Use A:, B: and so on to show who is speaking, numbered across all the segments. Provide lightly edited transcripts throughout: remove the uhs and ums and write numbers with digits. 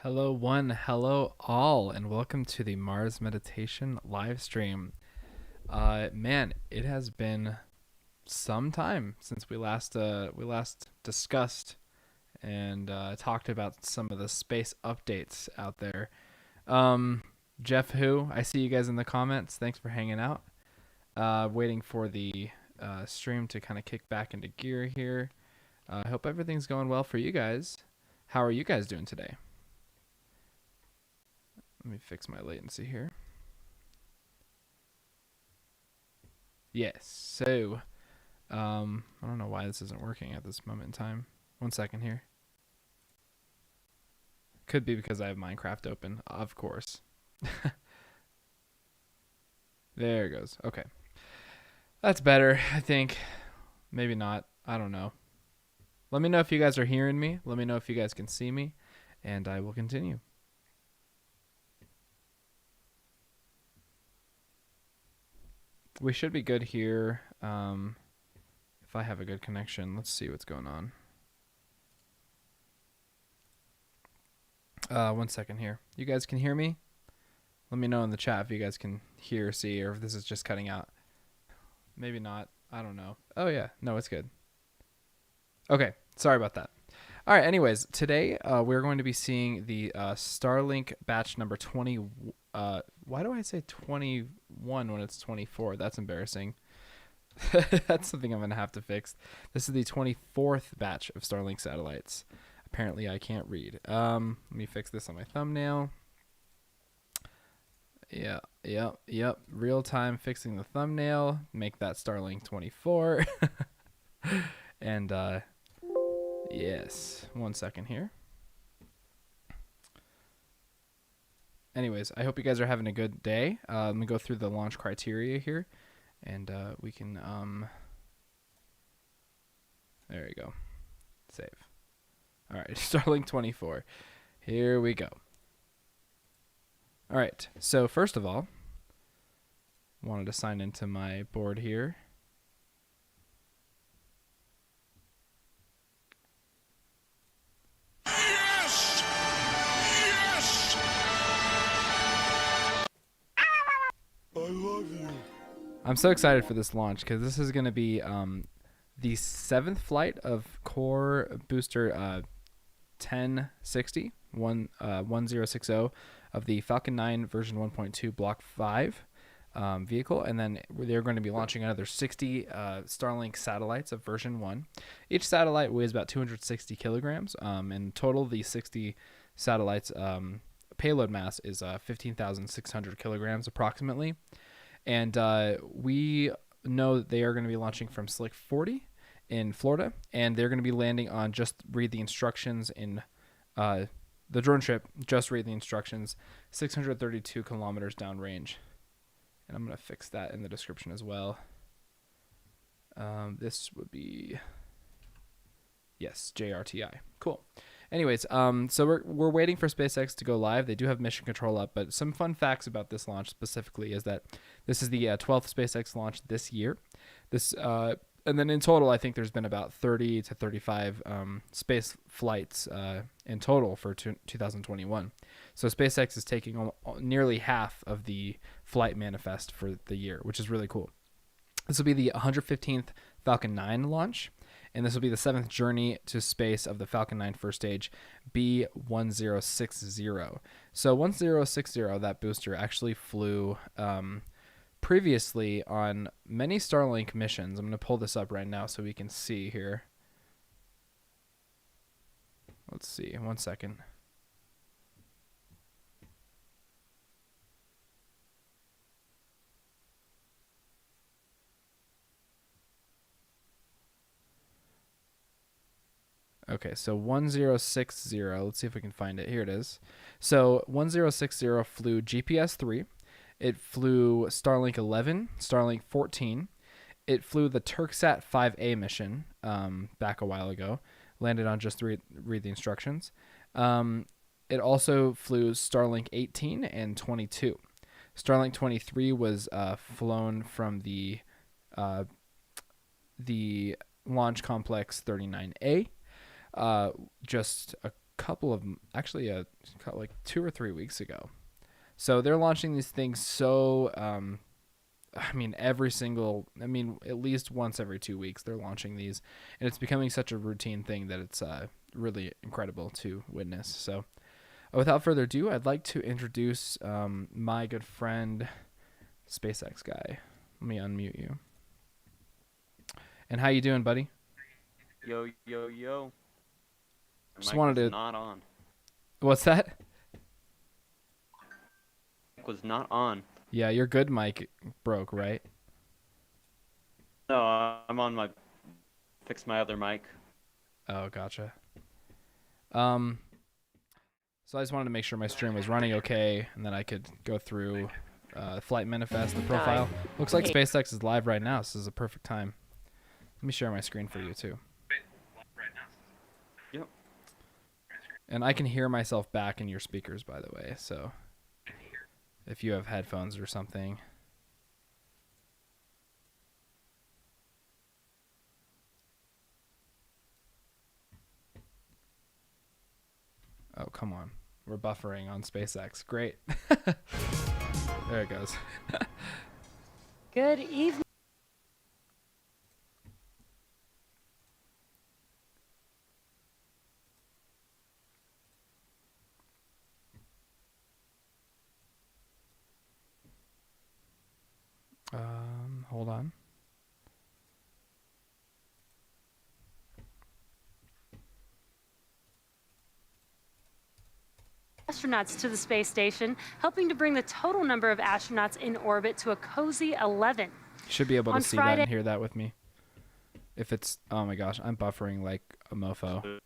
A: Hello, one, hello, all, and welcome to the Mars Meditation live stream. Man, it has been some time since we last discussed and talked about some of the space updates out there. Um, Jeff, who I see you guys in the comments. Thanks for hanging out. Waiting for the stream to kind of kick back into gear here. I hope everything's going well for you guys. How are you guys doing today? Let me fix my latency here. Yes, so I don't know why this isn't working at this moment in time. 1 second here. Could be because I have Minecraft open, of course. There it goes. Okay. That's better, I think. Maybe not. I don't know. Let me know if you guys are hearing me. Let me know if you guys can see me, and I will continue. We should be good here. If I have a good connection, let's see what's going on. 1 second here. You guys can hear me? Let me know in the chat if you guys can hear or see, or if this is just cutting out. Maybe not. I don't know. Oh yeah, no, it's good. Okay, sorry about that. All right, anyways, today we're going to be seeing the Starlink batch number 20. Why do I say 21 when it's 24? That's embarrassing. That's something I'm going to have to fix. This is the 24th batch of Starlink satellites. Apparently, I can't read. Let me fix this on my thumbnail. Yep. Real time fixing the thumbnail. Make that Starlink-24. And, yes. 1 second here. Anyways, I hope you guys are having a good day. Let me go through the launch criteria here, and we can, there you go. Save. All right, Starlink-24. Here we go. All right, so first of all, wanted to sign into my board here. I'm so excited for this launch because this is going to be the 7th flight of core booster 1060 1060 of the Falcon 9 version 1.2 Block 5 vehicle, and then they're going to be launching another 60 Starlink satellites of version 1. Each satellite weighs about 260 kilograms. In total, the 60 satellites payload mass is 15,600 kilograms approximately. And we know that they are going to be launching from Slick 40 in Florida, and they're going to be landing on Just Read the Instructions in the Droneship. Just Read the Instructions, 632 kilometers downrange. And I'm going to fix that in the description as well. This would be, yes, JRTI. Cool. Anyways, so we're waiting for SpaceX to go live. They do have mission control up, but some fun facts about this launch specifically is that this is the 12th SpaceX launch this year. And then in total, I think there's been about 30 to 35 space flights in total for 2021. So SpaceX is taking nearly half of the flight manifest for the year, which is really cool. This will be the 115th Falcon 9 launch, and this will be the 7th journey to space of the Falcon 9 first stage, B1060. So 1060, that booster, actually flew previously on many Starlink missions. I'm going to pull this up right now so we can see here. Let's see, 1 second. Okay, so 1060, let's see if we can find it. Here it is. So 1060 flew GPS-3. It flew Starlink 11, Starlink 14. It flew the Turksat 5A mission back a while ago. Landed on Just Read the Instructions. It also flew Starlink 18 and 22. Starlink 23 was flown from the Launch Complex 39A. Just a couple of actually like 2 or 3 weeks ago. So they're launching these things so at least once every 2 weeks they're launching these, and it's becoming such a routine thing that it's really incredible to witness. So without further ado, I'd like to introduce my good friend, SpaceX guy. Let me unmute you. And how you doing, buddy?
B: Yo, yo, yo.
A: Just wanted to.
B: Not on.
A: What's that?
B: Mic was not on.
A: Yeah, your good mic broke, right?
B: No, I'm on my. Fix my other mic.
A: Oh, gotcha. So I just wanted to make sure my stream was running okay, and then I could go through flight manifest, the profile. Looks like SpaceX is live right now, so this is a perfect time. Let me share my screen for you too.
B: Yep.
A: And I can hear myself back in your speakers, by the way, so if you have headphones or something. Oh, come on. We're buffering on SpaceX. Great. There it goes.
C: Good evening.
A: Hold on.
C: Astronauts to the space station, helping to bring the total number of astronauts in orbit to a cozy 11.
A: You should be able to
C: On
A: see
C: Friday-
A: that and hear that with me. If it's, oh my gosh, I'm buffering like a mofo.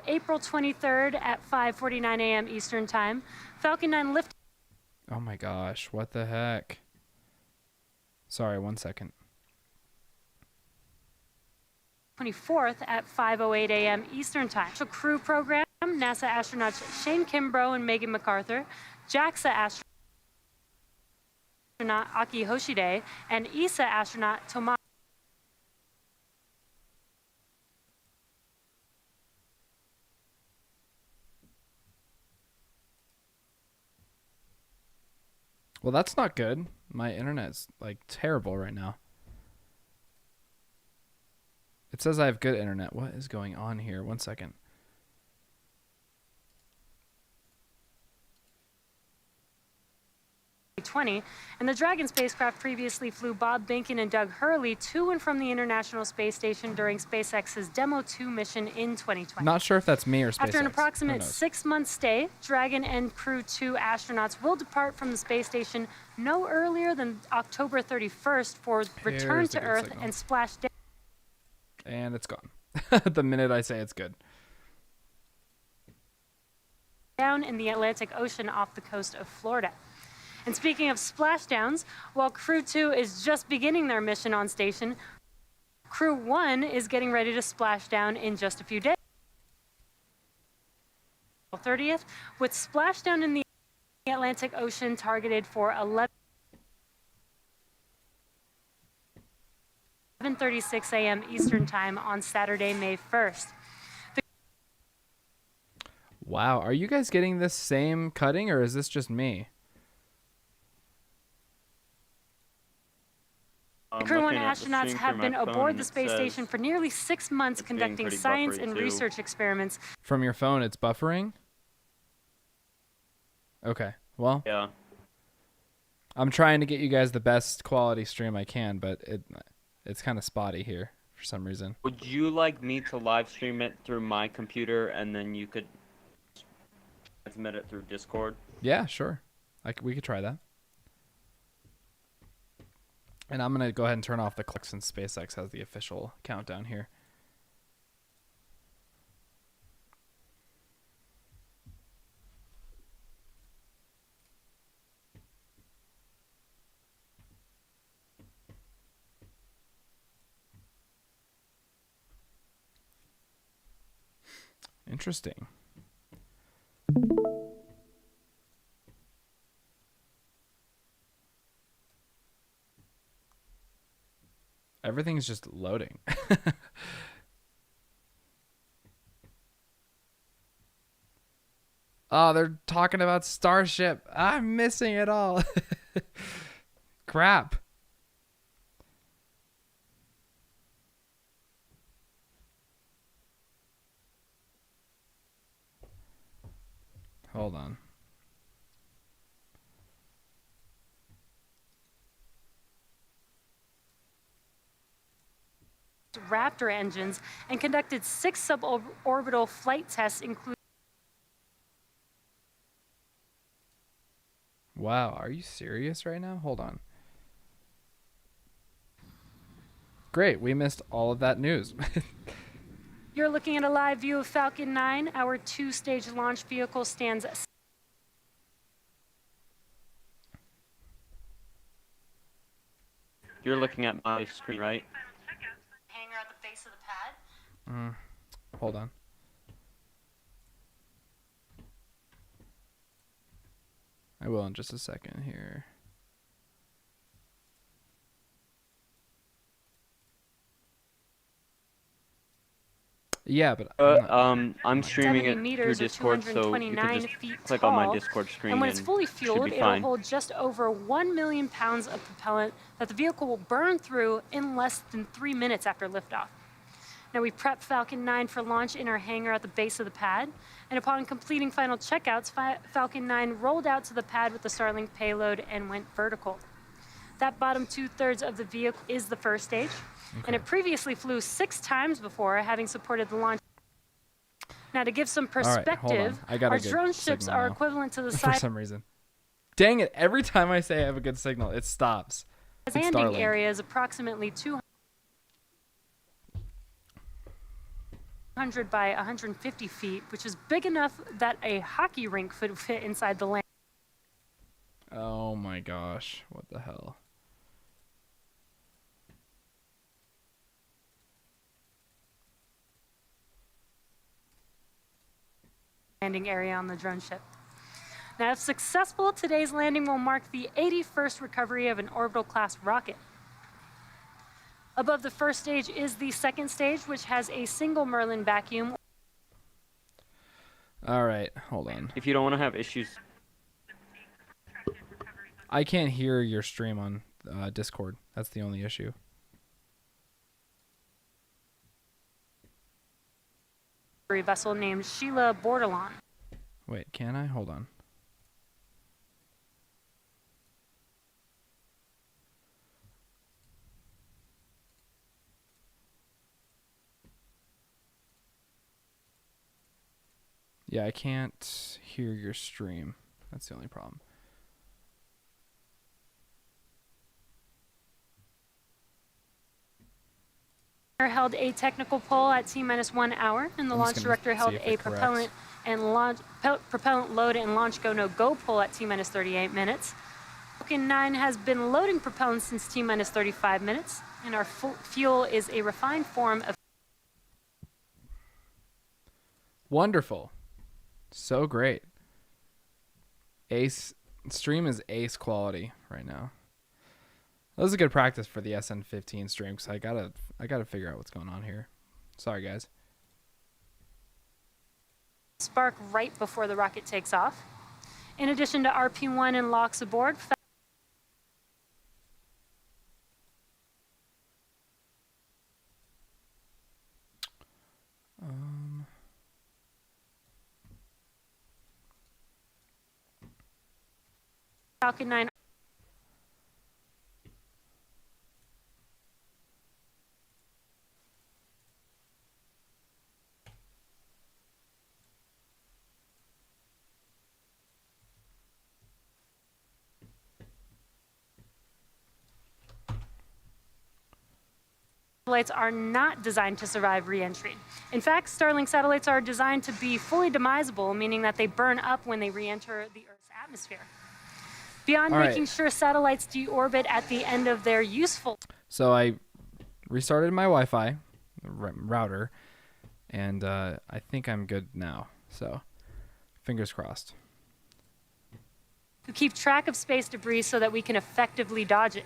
C: April 23rd at 5:49 a.m. Eastern Time, Falcon 9 lifted.
A: Oh my gosh, what the heck? Sorry, 1 second.
C: 24th at 5:08 a.m. Eastern Time. So crew program, NASA astronauts Shane Kimbrough and Megan MacArthur, JAXA astronaut Aki Hoshide, and ESA astronaut Tomas.
A: Well, that's not good. My internet's like terrible right now. It says I have good internet. What is going on here? 1 second.
C: And the Dragon spacecraft previously flew Bob Behnken and Doug Hurley to and from the International Space Station during SpaceX's Demo 2 mission in 2020.
A: Not sure if that's me or SpaceX.
C: After an approximate 6-month stay, Dragon and Crew 2 astronauts will depart from the space station no earlier than October 31st for return to Earth and splash down.
A: And it's gone. The minute I say it's good.
C: Down in the Atlantic Ocean off the coast of Florida. And speaking of splashdowns, while Crew 2 is just beginning their mission on station, Crew 1 is getting ready to splash down in just a few days. 30th, with splashdown in the Atlantic Ocean targeted for 11:36 a.m. Eastern Time on Saturday, May 1st.
A: Wow, are you guys getting this same cutting, or is this just me?
C: Crew 1 astronauts have been aboard the space station for nearly 6 months conducting science and research experiments.
A: From your phone, it's buffering? Okay, well.
B: Yeah.
A: I'm trying to get you guys the best quality stream I can, but it's kind of spotty here for some reason.
B: Would you like me to live stream it through my computer and then you could transmit it through Discord?
A: Yeah, sure. We could try that. And I'm going to go ahead and turn off the clock since SpaceX has the official countdown here. Interesting. everything's just loading. Oh, they're talking about Starship. I'm missing it all. Crap. Hold on.
C: Raptor engines and conducted 6 suborbital flight tests, including.
A: Wow, are you serious right now? Hold on. Great, we missed all of that news.
C: You're looking at a live view of Falcon 9. Our 2-stage launch vehicle stands.
B: You're looking at my screen, right?
C: Hangar at the base of the pad.
A: Hold on. I will in just a second here. Yeah, but
B: I'm streaming
C: 70
B: it through
C: meters or
B: Discord, so you can
C: 229
B: just
C: feet
B: click on my
C: tall.
B: Discord screen
C: And when it's fully
B: should
C: fueled,
B: be
C: it'll
B: fine.
C: hold just over 1 million pounds of propellant that the vehicle will burn through in less than 3 minutes after liftoff. Now, we prepped Falcon 9 for launch in our hangar at the base of the pad, and upon completing final checkouts, Falcon 9 rolled out to the pad with the Starlink payload and went vertical. That bottom 2/3 of the vehicle is the first stage, and it previously flew 6 times before, having supported the launch. Now, to give some
A: all right, hold
C: perspective,
A: on. I got
C: our
A: a good
C: drone ships
A: signal
C: are
A: now.
C: equivalent to the
A: For
C: size
A: some reason. Dang it, every time I say I have a good signal, it stops. It's
C: landing
A: Starlink.
C: area is approximately 200 by 150 feet, which is big enough that a hockey rink could fit inside the land.
A: Oh my gosh, what the hell?
C: Landing area on the drone ship. Now, if successful, today's landing will mark the 81st recovery of an orbital class rocket. Above the first stage is the second stage, which has a single Merlin vacuum.
A: All right, hold on.
B: If you don't want to have issues,
A: I can't hear your stream on Discord. That's the only issue.
C: Vessel named Sheila Bordelon.
A: Wait, can I? Hold on. Yeah, I can't hear your stream. That's the only problem.
C: Held a technical poll at T-1 hour, and the
A: I'm just
C: launch
A: gonna
C: director
A: see
C: held
A: if
C: a
A: it corrects.
C: propellant load and launch go no go poll at T-38 minutes. Falcon 9 has been loading propellant since T-35 minutes, and our fuel is a refined form of.
A: Wonderful. So great. Ace stream is ace quality right now. That was a good practice for the SN15 stream because I gotta figure out what's going on here. Sorry guys.
C: Spark right before the rocket takes off. In addition to RP1 and locks aboard, Falcon 9 satellites are not designed to survive re-entry. In fact, Starlink satellites are designed to be fully demisable, meaning that they burn up when they re-enter the Earth's atmosphere. Beyond
A: All right.
C: making sure satellites deorbit at the end of their useful.
A: So I restarted my Wi-Fi router, and I think I'm good now. So fingers crossed.
C: To keep track of space debris so that we can effectively dodge it.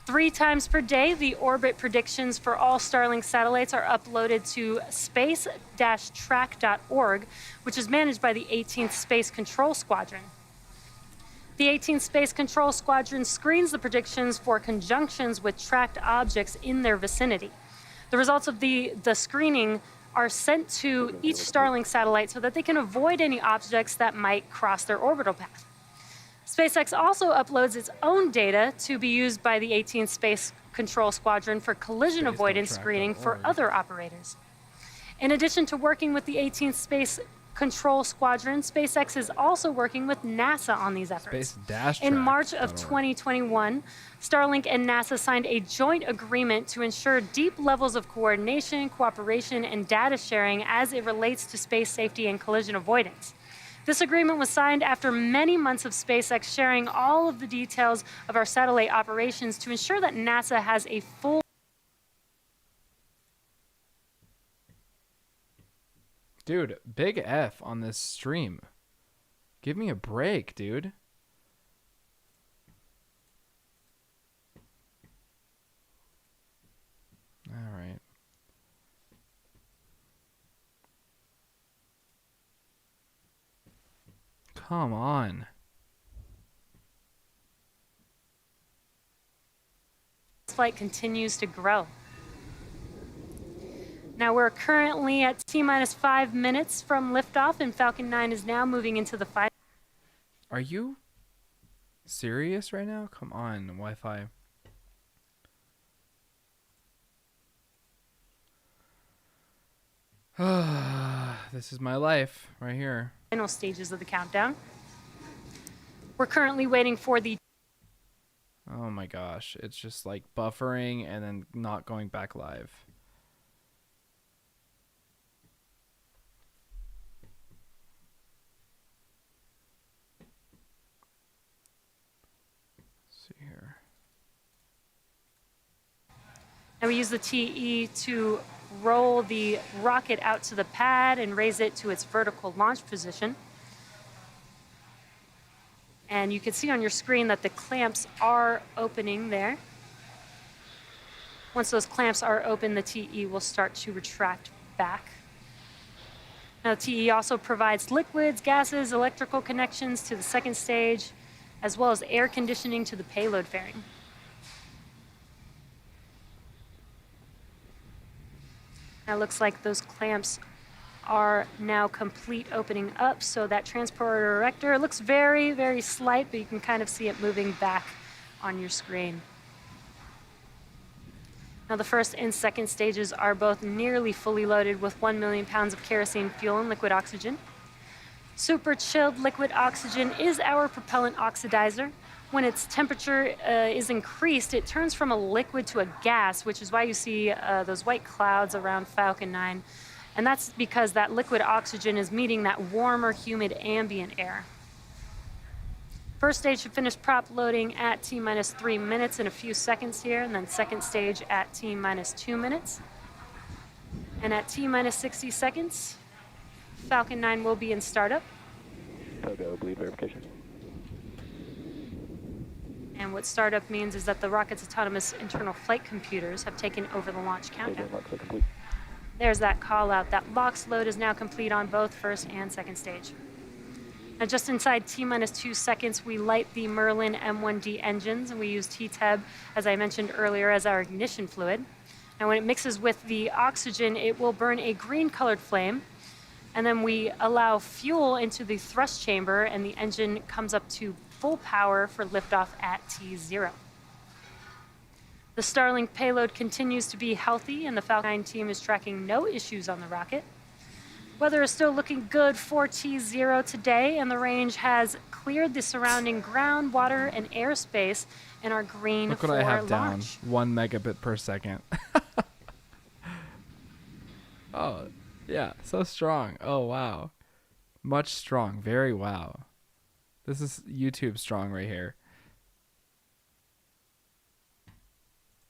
C: 3 times per day, the orbit predictions for all Starlink satellites are uploaded to space-track.org, which is managed by the 18th Space Control Squadron. The 18th Space Control Squadron screens the predictions for conjunctions with tracked objects in their vicinity. The results of the screening are sent to each Starlink satellite so that they can avoid any objects that might cross their orbital path. SpaceX also uploads its own data to be used by the 18th Space Control Squadron for collision avoidance screening for other operators. In addition to working with the 18th Space Control Squadron, SpaceX is also working with NASA on these efforts. In March of 2021, Starlink and NASA signed a joint agreement to ensure deep levels of coordination, cooperation, and data sharing as it relates to space safety and collision avoidance. This agreement was signed after many months of SpaceX sharing all of the details of our satellite operations to ensure that NASA has a full...
A: Dude, big F on this stream. Give me a break, dude. All right. Come on.
C: Flight continues to grow. Now we're currently at T-minus 5 minutes from liftoff, and Falcon 9 is now moving into the final.
A: Are you serious right now? Come on, Wi-Fi. This is my life right here.
C: Final stages of the countdown. We're currently waiting for the...
A: Oh my gosh, it's just like buffering and then not going back live. Let's see here.
C: Now we use the TE to roll the rocket out to the pad and raise it to its vertical launch position. And you can see on your screen that the clamps are opening there. Once those clamps are open, the TE will start to retract back. Now, the TE also provides liquids, gases, electrical connections to the second stage, as well as air conditioning to the payload fairing. Now, it looks like those clamps are now complete opening up, so that transporter erector looks very, very slight, but you can kind of see it moving back on your screen. Now the first and second stages are both nearly fully loaded with 1 million pounds of kerosene fuel and liquid oxygen. Super chilled liquid oxygen is our propellant oxidizer. When its temperature is increased, it turns from a liquid to a gas, which is why you see those white clouds around Falcon 9. And that's because that liquid oxygen is meeting that warmer, humid ambient air. First stage should finish prop loading at T-minus 3 minutes in a few seconds here, and then second stage at T-minus 2 minutes. And at T-minus 60 seconds, Falcon 9 will be in startup.
D: Togo, bleed verification.
C: And what startup means is that the rocket's autonomous internal flight computers have taken over the launch countdown. There's that call out. That LOX load is now complete on both first and second stage. Now just inside T-minus 2 seconds, we light the Merlin M1D engines, and we use TTEB, as I mentioned earlier, as our ignition fluid. Now when it mixes with the oxygen, it will burn a green-colored flame, and then we allow fuel into the thrust chamber, and the engine comes up to full power for liftoff at T0. The Starlink payload continues to be healthy, and the Falcon 9 team is tracking no issues on the rocket. Weather is still looking good for T0 today, and the range has cleared the surrounding ground, water, and airspace and are green
A: Look
C: for
A: what I have
C: launch.
A: down. 1 megabit per second. Oh, yeah, so strong. Oh, wow. Much strong. Very wow. This is YouTube strong right here.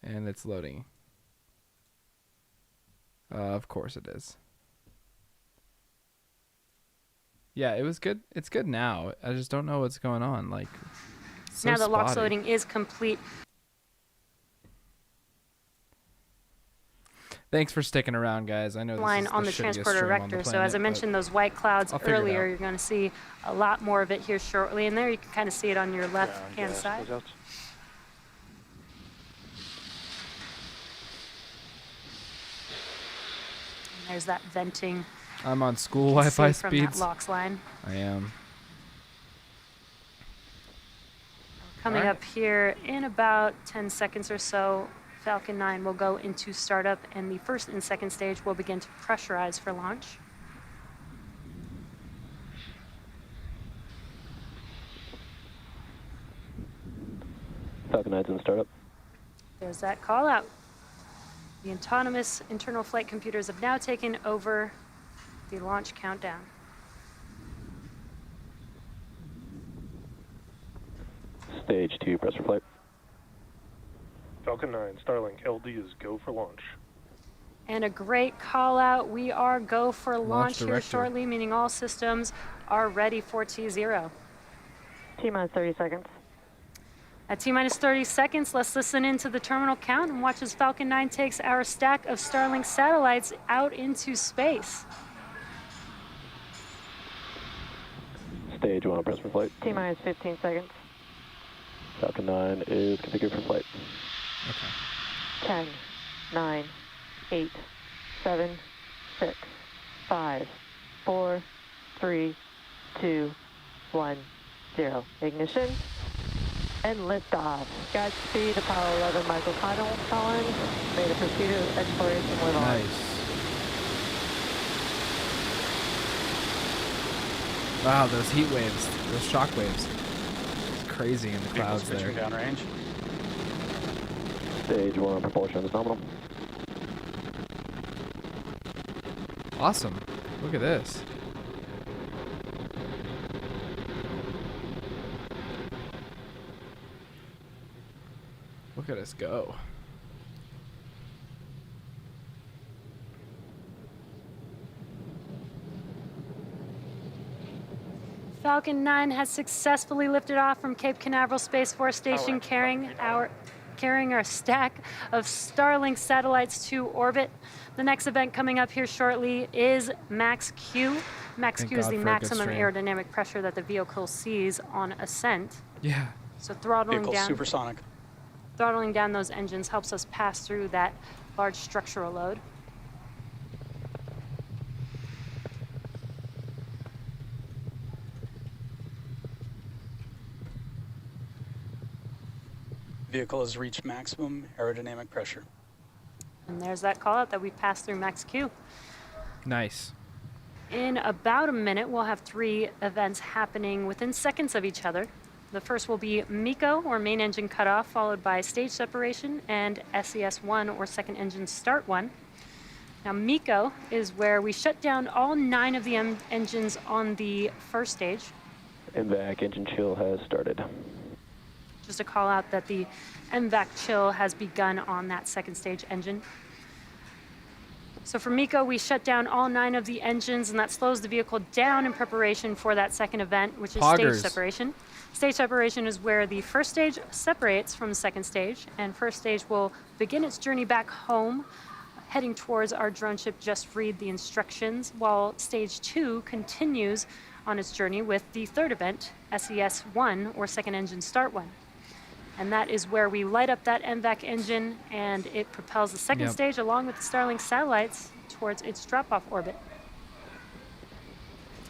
A: And it's loading. Of course it is. Yeah, it was good. It's good now. I just don't know what's going on. Like, so
C: now the LOX
A: spotty.
C: loading is complete.
A: Thanks for sticking around, guys. I know this
C: line
A: is
C: on the
A: shittiest
C: transporter
A: stream on the
C: erector. So
A: planet,
C: as I
A: but
C: mentioned, those white clouds
A: I'll figure it
C: earlier,
A: out.
C: you're going to see a lot more of it here shortly. And there you can kind of see it on your left-hand side. And there's that venting.
A: I'm on school
C: you can
A: Wi-Fi
C: see from that
A: speeds.
C: LOX line.
A: I am.
C: Coming
A: Alright.
C: up here in about 10 seconds or so, Falcon 9 will go into startup, and the first and second stage will begin to pressurize for launch.
D: Falcon 9's in startup.
C: There's that call out. The autonomous internal flight computers have now taken over the launch countdown.
D: Stage 2, press for flight.
E: Falcon 9, Starlink, LD is go for launch.
C: And a great call out. We are go for launch here
A: director.
C: shortly, meaning all systems are ready for T0.
F: T-minus 30 seconds.
C: At T-minus 30 seconds, let's listen into the terminal count and watch as Falcon 9 takes our stack of Starlink satellites out into space.
D: Stage 1, press for flight.
F: T-minus 15 seconds.
D: Falcon 9 is configured for flight.
A: Okay.
F: 10, 9, 8, 7, 6, 5, 4, 3, 2, 1, 0. Ignition and liftoff. Godspeed, Apollo 11 microfinal Colin. May the pursuit of exploration live on.
A: Nice. Wow, those heat waves, those shock waves. It's crazy in the clouds there.
G: Downrange.
D: Stage 1, propulsion is nominal.
A: Awesome. Look at this. Look at us go.
C: Falcon 9 has successfully lifted off from Cape Canaveral Space Force Station, carrying our stack of Starlink satellites to orbit. The next event coming up here shortly is Max Q. Max
A: Thank
C: Q is
A: God
C: the
A: for a good
C: maximum
A: stream.
C: aerodynamic pressure that the vehicle sees on ascent.
A: Yeah.
C: So throttling
G: Vehicle
C: down,
G: supersonic.
C: throttling down those engines helps us pass through that large structural load.
G: Vehicle has reached maximum aerodynamic pressure.
C: And there's that call out that we passed through Max Q.
A: Nice.
C: In about a minute, we'll have 3 events happening within seconds of each other. The first will be MECO, or main engine cutoff, followed by stage separation, and SES1, or second engine start 1. Now, MECO is where we shut down all 9 of the engines on the first stage.
D: MVAC engine chill has started.
C: Just a call out that the MVAC chill has begun on that second stage engine. So for MECO, we shut down all 9 of the engines, and that slows the vehicle down in preparation for that second event, which is stage
A: Poggers.
C: separation. Stage separation is where the first stage separates from the second stage, and first stage will begin its journey back home, heading towards our drone ship. Just read the instructions, while stage 2 continues on its journey with the third event, SES1, or second engine start 1. And that is where we light up that MVAC engine, and it propels the second
A: Yep.
C: stage along with the Starlink satellites towards its drop-off orbit.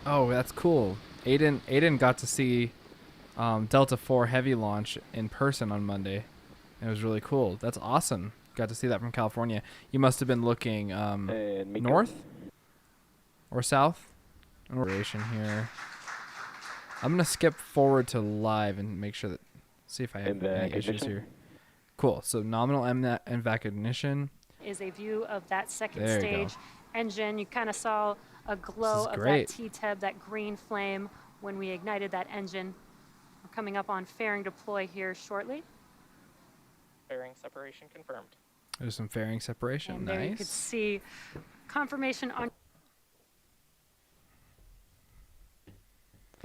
A: Oh, that's cool. Aiden got to see Delta 4 heavy launch in person on Monday. It was really cool. That's awesome. Got to see that from California. You must have been looking
D: And MECO.
A: north or south. Operation here. I'm gonna skip forward to live and make sure that see if I have
D: MVAC
A: any issues
D: ignition.
A: here. Cool. So nominal MVAC ignition.
C: Is a view of that second
A: There you go.
C: stage engine. You kind of saw a glow
A: is
C: of
A: great.
C: that T-Teb, that green flame, when we ignited that engine. We're coming up on fairing deploy here shortly.
H: Fairing separation confirmed.
A: There's some fairing separation.
C: And there you could
A: Nice.
C: see confirmation on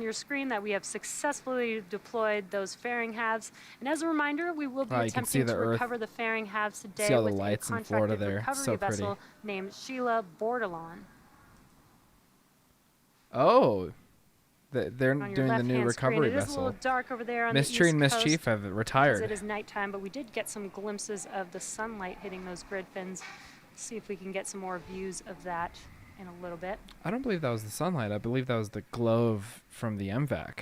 C: your screen that we have successfully deployed those fairing halves. And as a reminder, we will be
A: You can see
C: attempting
A: the
C: to
A: Earth.
C: recover the fairing halves today
A: See all the
C: with a
A: lights in Florida
C: contracted
A: there.
C: recovery
A: So pretty.
C: vessel named Sheila Bordelon.
A: Oh, they're
C: On your
A: doing the new
C: left-hand screen,
A: recovery
C: it is a little
A: vessel.
C: dark over there on
A: Mystery and
C: the East
A: Mischief
C: Coast
A: have
C: because
A: retired.
C: it is nighttime, but we did get some glimpses of the sunlight hitting those grid fins. See if we can get some more views of that in a little bit.
A: I don't believe that was the sunlight. I believe that was the glow from the MVAC.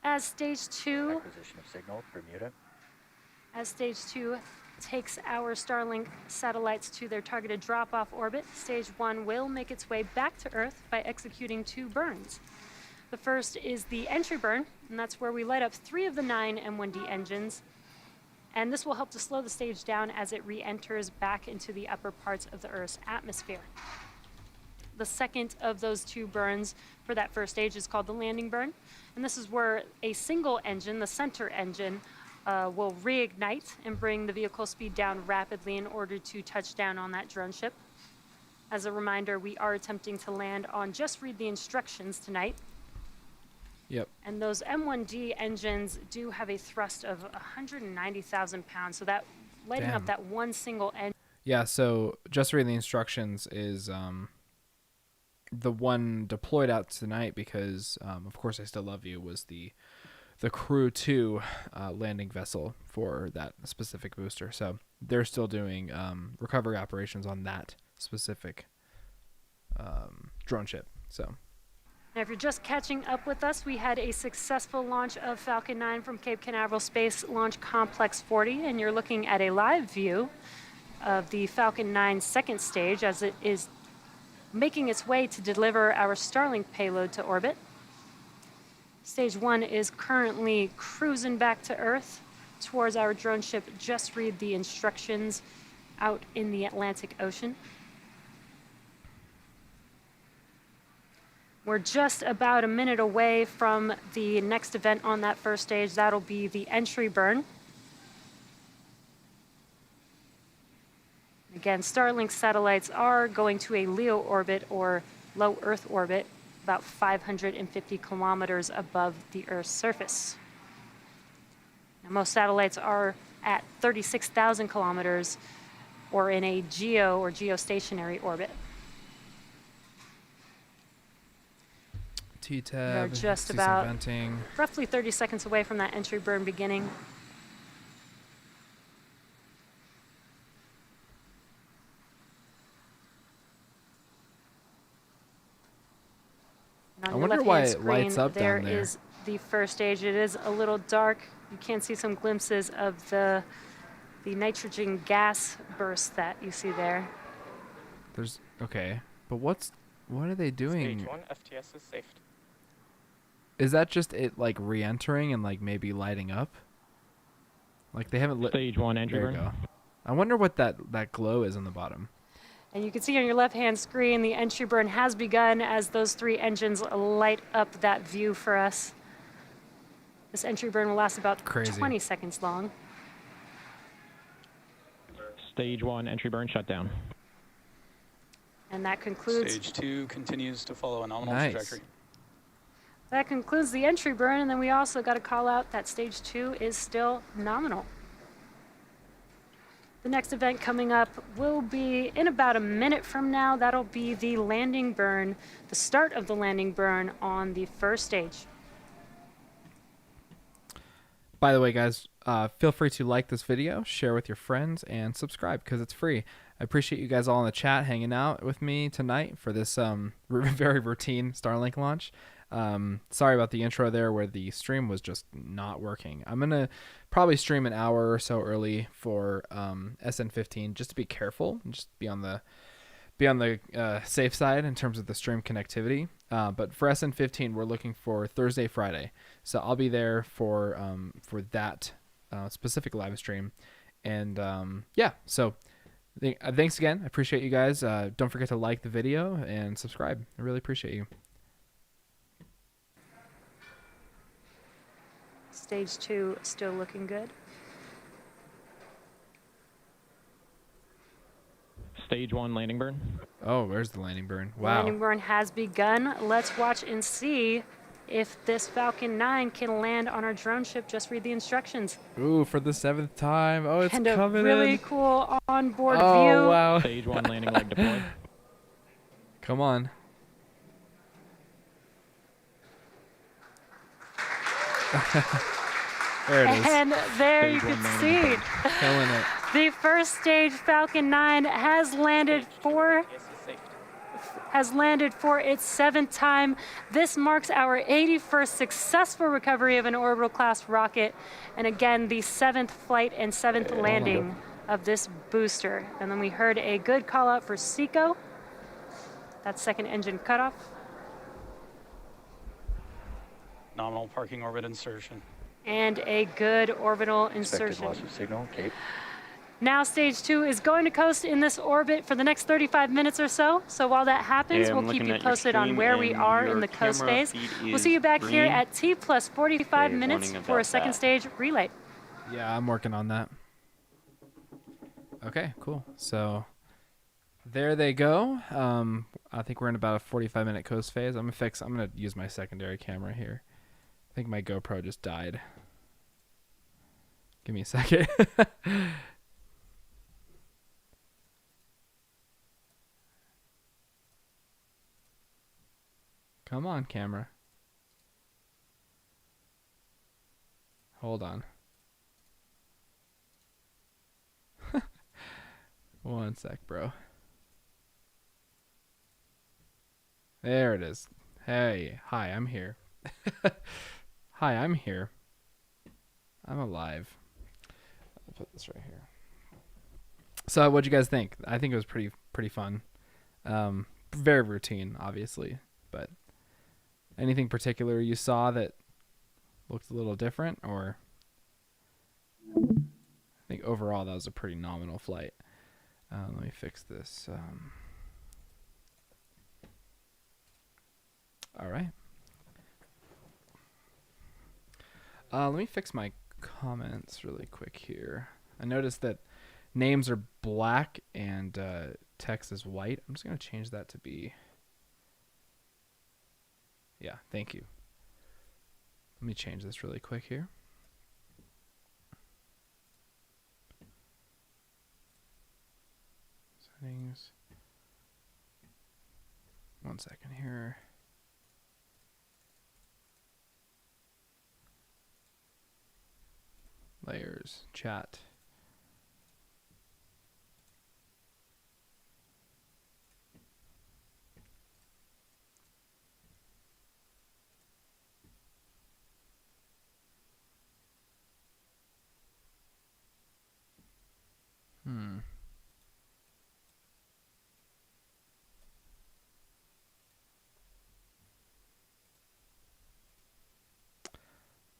C: As stage 2
I: Acquisition of signal, Bermuda.
C: As stage 2 takes our Starlink satellites to their targeted drop-off orbit, stage 1 will make its way back to Earth by executing 2 burns. The first is the entry burn, and that's where we light up 3 of the 9 M1D engines. And this will help to slow the stage down as it re-enters back into the upper parts of the Earth's atmosphere. The second of those 2 burns for that first stage is called the landing burn. And this is where a single engine, the center engine, will reignite and bring the vehicle speed down rapidly in order to touch down on that drone ship. As a reminder, we are attempting to land on Just Read the Instructions tonight.
A: Yep.
C: And those M1D engines do have a thrust of 190,000 pounds. So that lighting up that one single engine.
A: Yeah, so Just Read the Instructions is the one deployed out tonight because, of course, I Still Love You was the Crew 2 landing vessel for that specific booster. So they're still doing recovery operations on that specific drone ship. So.
C: Now, if you're just catching up with us, we had a successful launch of Falcon 9 from Cape Canaveral Space Launch Complex 40, and you're looking at a live view of the Falcon 9 second stage as it is making its way to deliver our Starlink payload to orbit. Stage 1 is currently cruising back to Earth towards our drone ship Just Read the Instructions out in the Atlantic Ocean. We're just about a minute away from the next event on that first stage. That'll be the entry burn. Again, Starlink satellites are going to a LEO orbit or low Earth orbit, about 550 kilometers above the Earth's surface. Now, most satellites are at 36,000 kilometers or in a geo or geostationary orbit.
A: T-tab,
C: We're just
A: see
C: about
A: some venting.
C: roughly 30 seconds away from that entry burn beginning.
A: I wonder why it lights up
C: there
A: down there.
C: is the first stage. It is a little dark. You can see some glimpses of the nitrogen gas burst that you see there.
A: There's okay, but what are they doing?
H: Stage 1 FTS is safe.
A: Is that just it like re-entering and like maybe lighting up? Like they haven't lit.
J: Stage 1 entry
A: There you
J: burn.
A: go. I wonder what that glow is on the bottom.
C: And you can see on your left-hand screen, the entry burn has begun as those 3 engines light up that view for us. This entry burn will last about 20 seconds long.
J: Stage 1 entry burn shutdown.
C: And that concludes...
G: Stage 2 continues to follow a nominal
A: Nice.
G: trajectory.
C: That concludes the entry burn, and then we also got to call out that stage 2 is still nominal. The next event coming up will be in about a minute from now. That'll be the landing burn, the start of the landing burn on the first stage.
A: By the way, guys, feel free to like this video, share with your friends, and subscribe because it's free. I appreciate you guys all in the chat hanging out with me tonight for this very routine Starlink launch. Sorry about the intro there where the stream was just not working. I'm going to probably stream an hour or so early for SN15 just to be careful and just be on the safe side in terms of the stream connectivity. But for SN15, we're looking for Thursday, Friday. So I'll be there for that specific live stream. And yeah, so thanks again. I appreciate you guys. Don't forget to like the video and subscribe. I really appreciate you.
C: Stage 2 still looking good.
J: Stage 1 landing burn.
A: Oh, where's the landing burn? Wow.
C: Landing burn has begun. Let's watch and see if this Falcon 9 can land on our drone ship. Just read the instructions.
A: Ooh, for the 7th time. Oh, it's
C: And
A: coming
C: a really
A: in.
C: cool onboard
A: Oh,
C: view.
A: wow.
J: Stage 1 landing leg deployed.
A: Come on. There it is.
C: And there you
J: Stage
C: can
J: one
C: see
J: landing
A: Killing it.
C: the first stage Falcon 9 has landed for its 7th time. This marks our 81st successful recovery of an orbital class rocket, and again the 7th flight and 7th landing of this booster. And then we heard a good call out for SECO. That's second engine cutoff.
G: Nominal parking orbit insertion.
C: And a good orbital
D: Expected
C: insertion.
D: loss of signal, Cape.
C: Now stage 2 is going to coast in this orbit for the next 35 minutes or so. So while that happens,
B: Yeah, I'm
C: we'll keep
B: looking
C: you
B: at your
C: posted on
B: stream,
C: where we
B: and
C: are in
B: your
C: the coast
B: camera
C: phase.
B: feed
C: We'll
B: is
C: see you back here
B: green.
C: at T plus 45
B: Okay,
C: minutes
B: warning
C: for a
B: about
C: second
B: that.
C: stage relay.
A: Yeah, I'm working on that. Okay, cool. So there they go. I think we're in about a 45-minute coast phase. I'm gonna use my secondary camera here. I think my GoPro just died. Give me a second. Come on, camera. Hold on. One sec, bro. There it is. Hey, hi, I'm here. Hi, I'm here. I'm alive. I'll put this right here. So, what'd you guys think? I think it was pretty fun. Very routine, obviously, but anything particular you saw that looked a little different, or I think overall that was a pretty nominal flight. Let me fix this. All right. Let me fix my comments really quick here. I noticed that names are black and text is white. I'm just going to change that to be... Yeah, thank you. Let me change this really quick here. Settings. One second here. Layers, chat.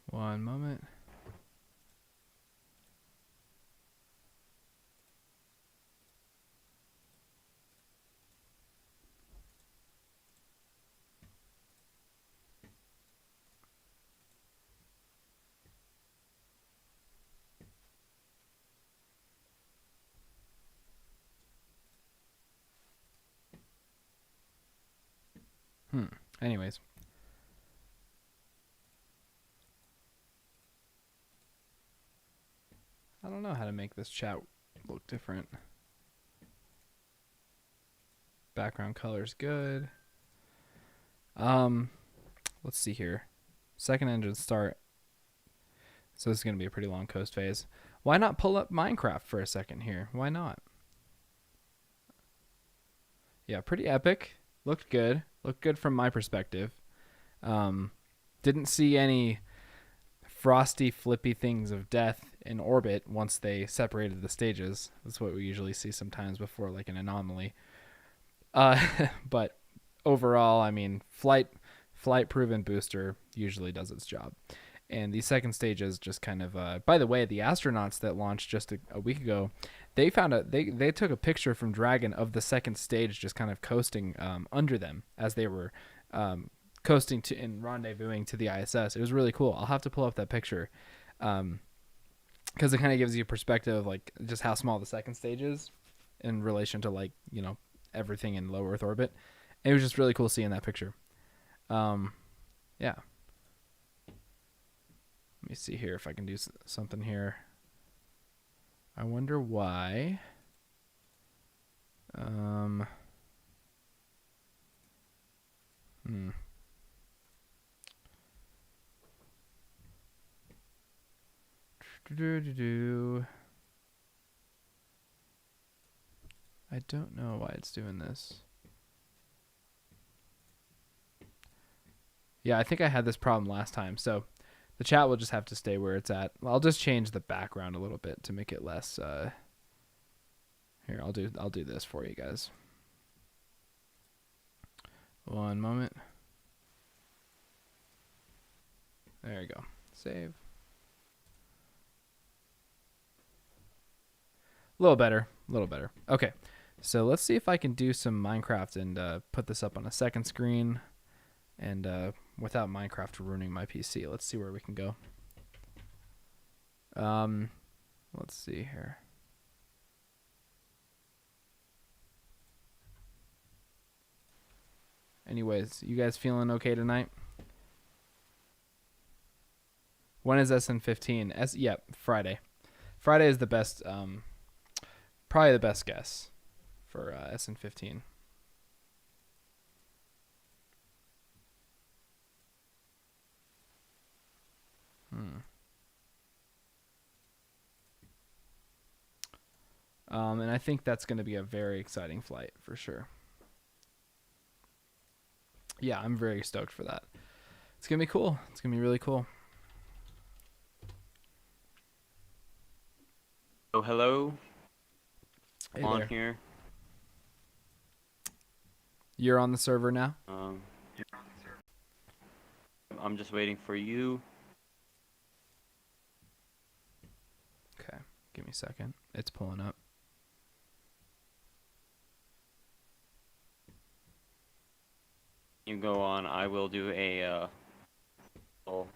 A: One moment. Anyways. I don't know how to make this chat look different. Background color's good. Let's see here. Second engine start. So this is going to be a pretty long coast phase. Why not pull up Minecraft for a second here? Why not? Yeah, pretty epic. Looked good. Looked good from my perspective. Didn't see any frosty, flippy things of death in orbit once they separated the stages. That's what we usually see sometimes before, like an anomaly. But overall, I mean, flight-proven booster usually does its job. And the second stage is just kind of... by the way, the astronauts that launched just a week ago, they found they took a picture from Dragon of the second stage just kind of coasting under them as they were coasting to and rendezvousing to the ISS. It was really cool. I'll have to pull up that picture because it kind of gives you a perspective of like just how small the second stage is in relation to like, you know, everything in low Earth orbit. It was just really cool seeing that picture. Yeah. Let me see here if I can do something here. I wonder why. I don't know why it's doing this. Yeah, I think I had this problem last time, so the chat will just have to stay where it's at. I'll just change the background a little bit to make it less. Here, I'll do this for you guys. One moment. There you go. Save. A little better. A little better. Okay. So let's see if I can do some Minecraft and put this up on a second screen and without Minecraft ruining my PC. Let's see where we can go. Let's see here. Anyways, you guys feeling okay tonight? When is SN15? Yep, Friday. Friday is the best, probably the best guess for SN15. And I think that's going to be a very exciting flight for sure. Yeah, I'm very stoked for that. It's going to be cool. It's going to be really cool.
B: Oh, hello.
A: Hey
B: On
A: there.
B: here.
A: You're on the server now?
B: I'm just waiting for you.
A: Okay, give me a second. It's pulling up.
B: You go on. I will do a little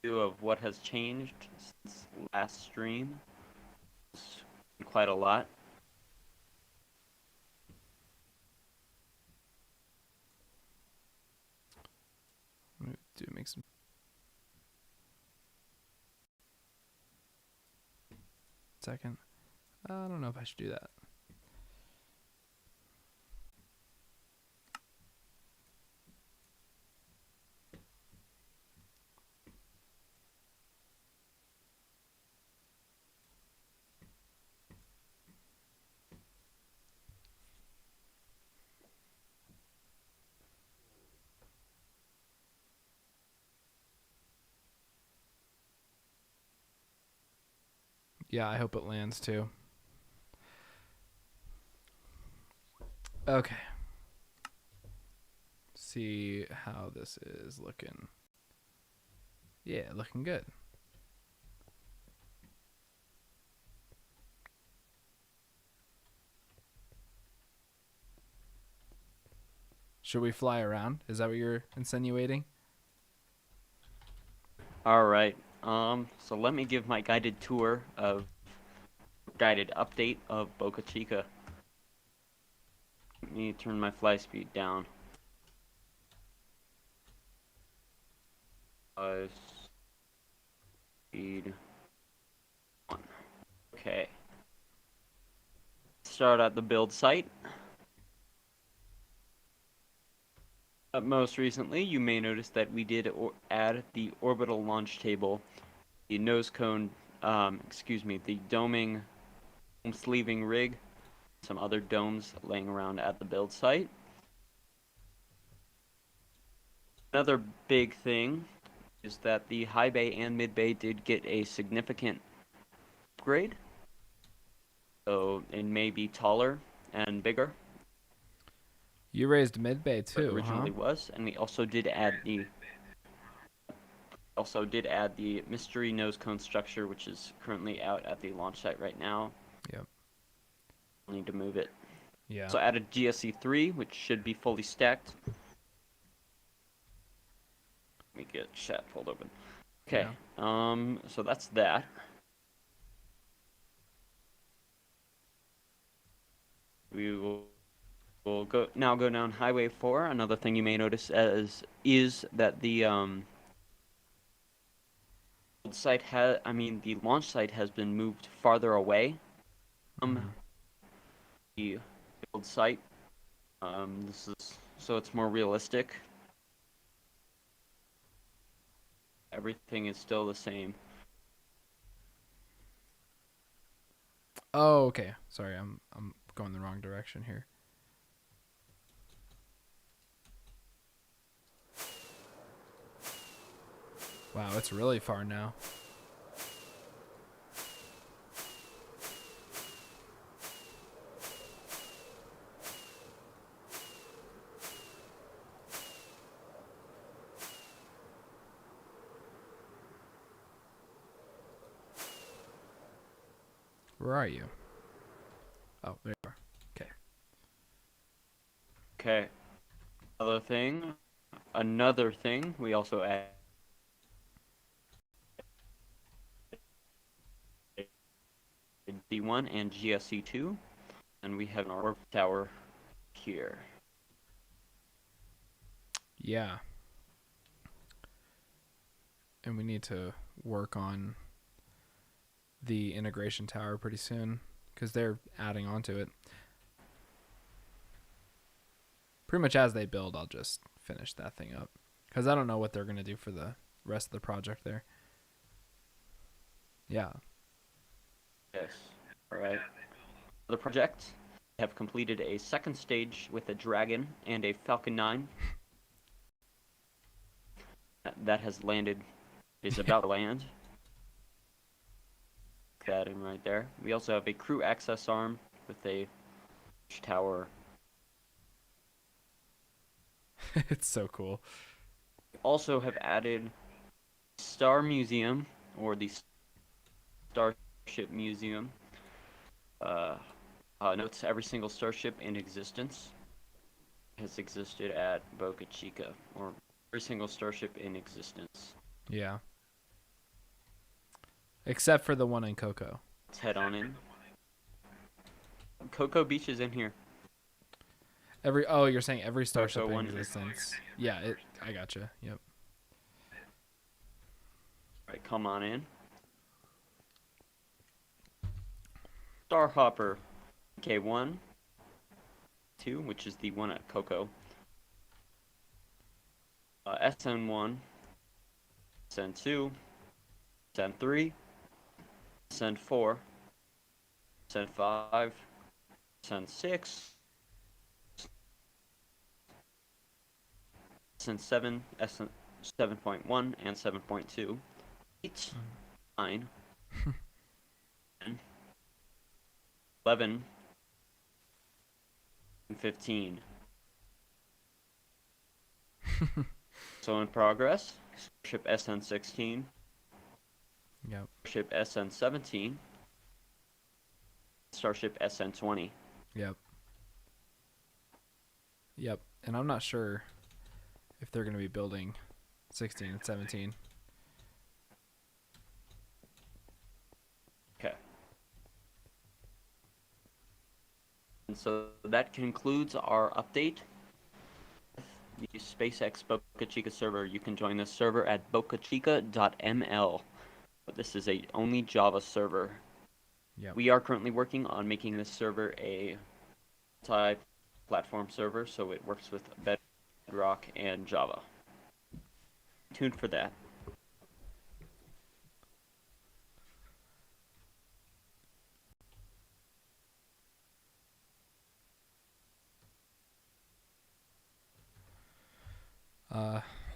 B: view of what has changed since last stream. It's quite a lot.
A: Make some. Second. I don't know if I should do that. Yeah, I hope it lands too. Okay. See how this is looking. Yeah, looking good. Should we fly around? Is that what you're insinuating?
B: All right. So let me give my guided update of Boca Chica. Let me turn my fly speed down. Speed 1. Okay. Start at the build site. Most recently, you may notice that we did add the orbital launch table, the nose cone, the doming sleeving rig, some other domes laying around at the build site. Another big thing is that the high bay and mid bay did get a significant upgrade, so it may be taller and bigger.
A: You raised mid bay too,
B: Originally was, and we also did add the mystery nose cone structure, which is currently out at the launch site right now.
A: Yep.
B: We'll need to move it.
A: Yeah.
B: So added GSE-3, which should be fully stacked. Let me get chat pulled open. Okay.
A: Yeah.
B: So that's that. We will go down Highway 4. Another thing you may notice is that the the launch site has been moved farther away from the build site. This is so it's more realistic. Everything is still the same.
A: Oh, okay. Sorry, I'm going the wrong direction here. Wow, it's really far now. Where are you? Oh, there you are. Okay.
B: Okay. Another thing, we also add D1 and GSC2, and we have an orb tower here.
A: Yeah. And we need to work on the integration tower pretty soon because they're adding onto it. Pretty much as they build, I'll just finish that thing up because I don't know what they're going to do for the rest of the project there. Yeah.
B: Yes. All right. The project have completed a second stage with a Dragon and a Falcon 9 that has landed. Is about to land. That in right there. We also have a crew access arm with a tower.
A: It's so cool.
B: We also have added Star Museum, or the Starship Museum. Notes every single starship in existence has existed at Boca Chica, or every single starship in existence.
A: Yeah. Except for the one in Coco.
B: Let's head on in. Cocoa Beach is in here.
A: You're saying every starship
B: Coco
A: in
B: one.
A: existence. Yeah, I gotcha. Yep.
B: Alright, come on in. Starhopper K1, 2, which is the one at Coco. SN1, SN2, SN3, SN4, SN5, SN6, SN7, SN7.1, and 7.2, 8, 9, 10, 11, and 15. So in progress, Starship SN16,
A: Yep.
B: Starship SN17, Starship SN20.
A: Yep. Yep. And I'm not sure if they're going to be building 16 and 17.
B: Okay. And so that concludes our update. The SpaceX Boca Chica server. You can join this server at bocachica.ml. But this is a only Java server.
A: Yep.
B: We are currently working on making this server a multi-platform server, so it works with Bedrock and Java. Stay tuned for that.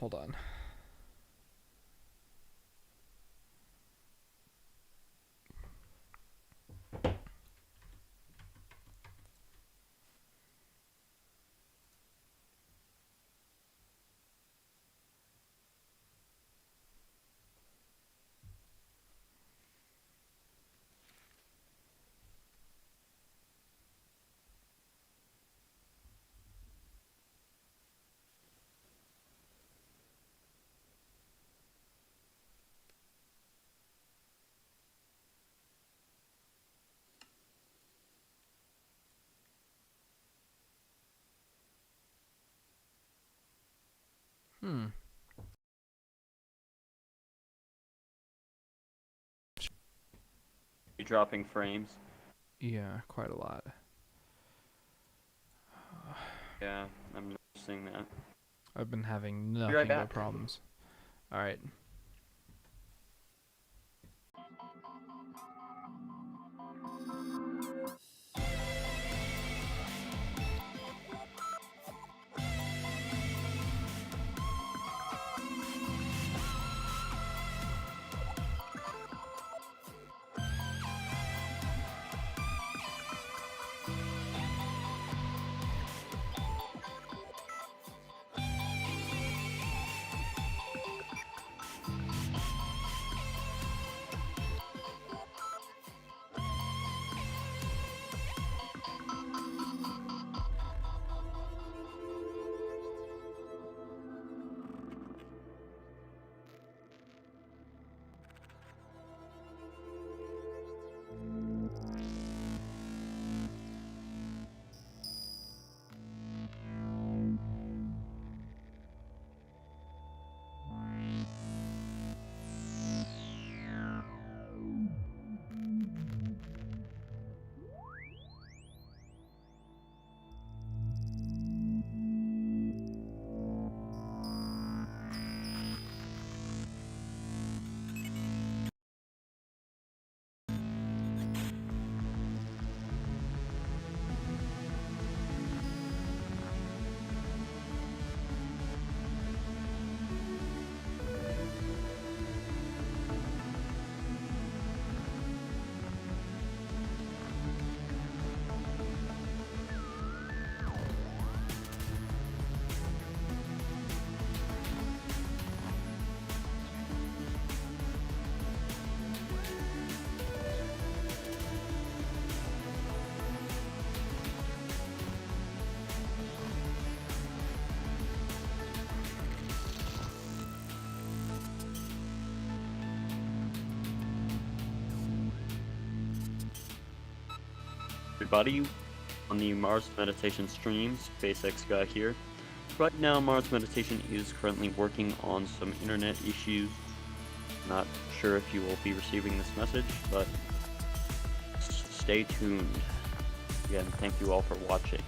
A: Hold on.
B: You're dropping frames.
A: Yeah, quite a lot.
B: Yeah, I'm noticing that.
A: I've been having
B: Be
A: nothing
B: right
A: but
B: back.
A: problems. All right.
B: Everybody, on the Mars Meditation stream, SpaceX guy here. Right now, Mars Meditation is currently working on some internet issues. Not sure if you will be receiving this message, but stay tuned. Again, thank you all for watching.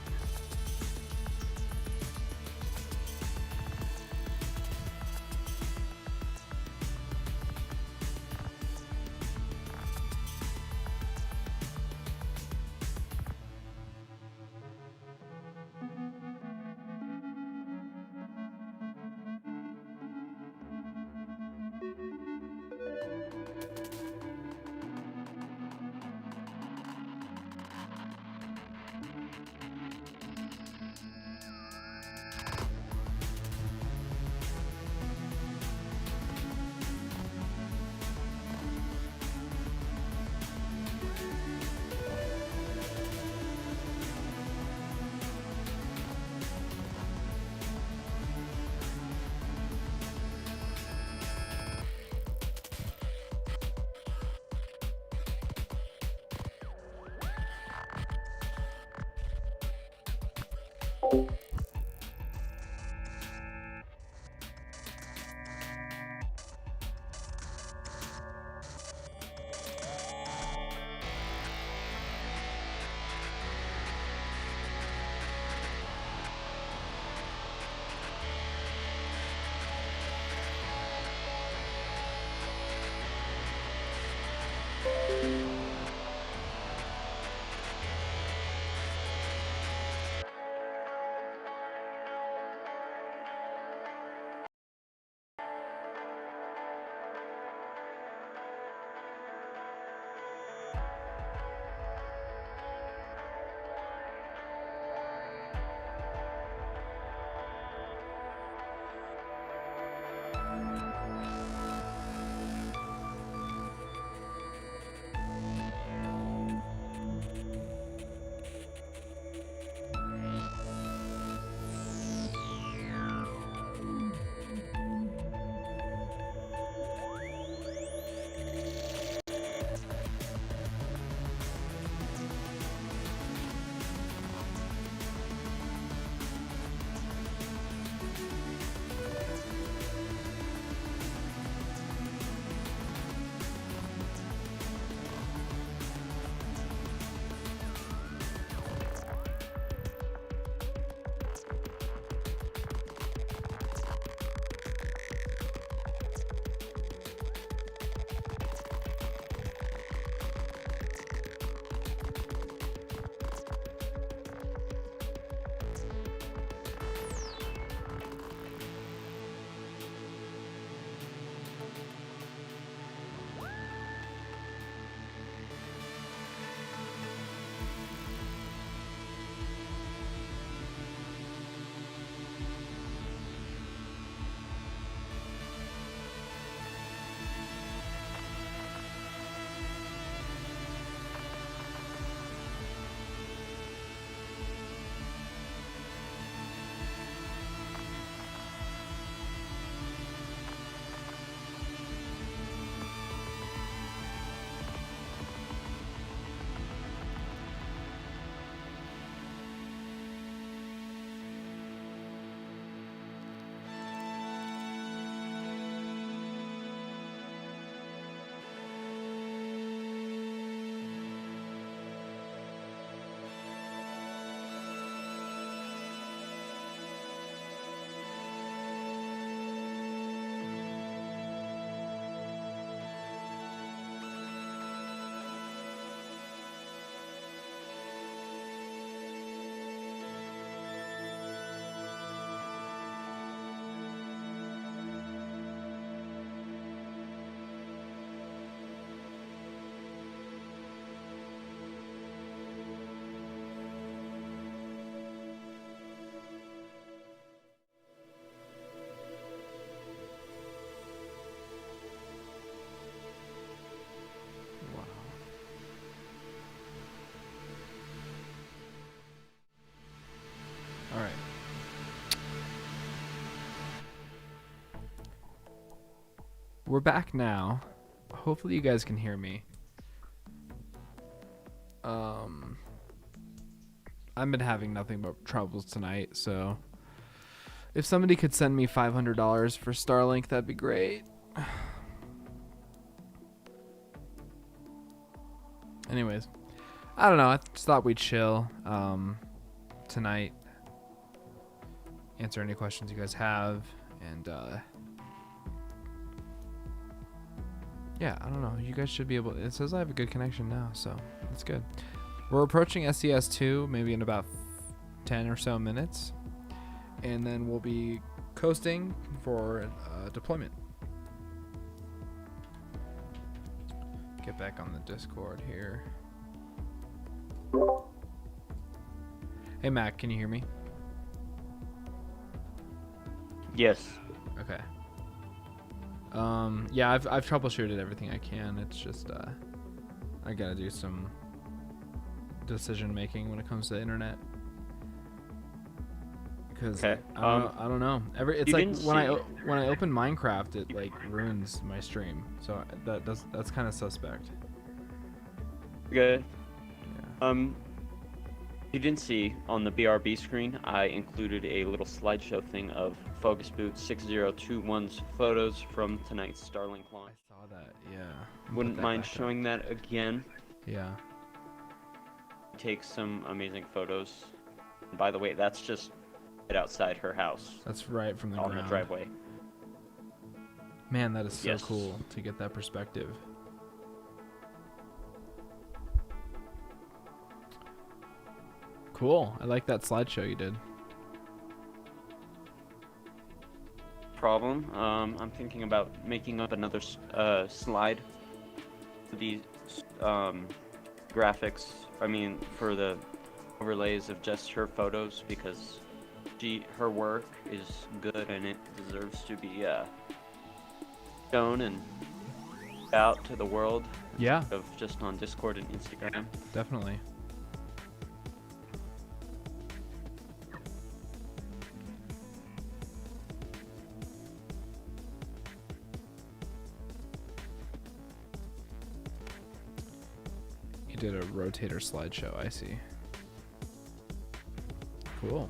A: we're back now. Hopefully you guys can hear me. I've been having nothing but troubles tonight, so if somebody could send me $500 for Starlink, that'd be great. Anyways, I don't know. I just thought we'd chill tonight, answer any questions you guys have, and yeah, I don't know. You guys should be able. It says I have a good connection now, so that's good. We're approaching SES2 maybe in about 10 or so minutes, and then we'll be coasting for deployment. Get back on the Discord here. Hey Mac, can you hear me?
B: Yes.
A: Okay. Yeah, I've troubleshooted everything I can. It's just I gotta do some decision making when it comes to the internet. Because
B: Okay.
A: I don't know. It's
B: You
A: like
B: didn't
A: when
B: see-
A: I open Minecraft, it like ruins my stream. So that's kind of suspect.
B: Good.
A: Yeah.
B: You didn't see on the BRB screen, I included a little slideshow thing of Focus Boot 6021's photos from tonight's Starlink
A: I
B: launch.
A: saw that. Yeah. Put
B: Wouldn't
A: that
B: mind
A: back up.
B: showing that again.
A: Yeah.
B: Take some amazing photos. And by the way, that's just right outside her house
A: That's right from the
B: on
A: ground.
B: the driveway.
A: Man, that is so
B: Yes.
A: cool to get that perspective. Cool. I like that slideshow you did.
B: Problem. I'm thinking about making up another slide for these graphics. I mean, for the overlays of just her photos, because her work is good and it deserves to be shown and out to the world.
A: Yeah,
B: Of just on Discord and Instagram.
A: definitely. You did a rotator slideshow, I see. Cool.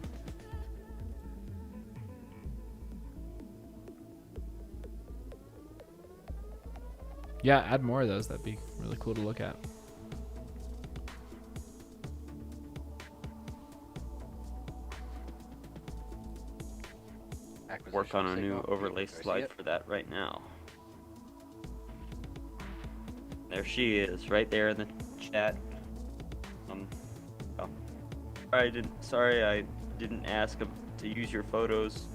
A: Yeah, add more of those. That'd be really cool to look at.
B: Work on a new overlay slide for that right now. There she is, right there in the chat. Oh. Sorry, I didn't ask to use your photos.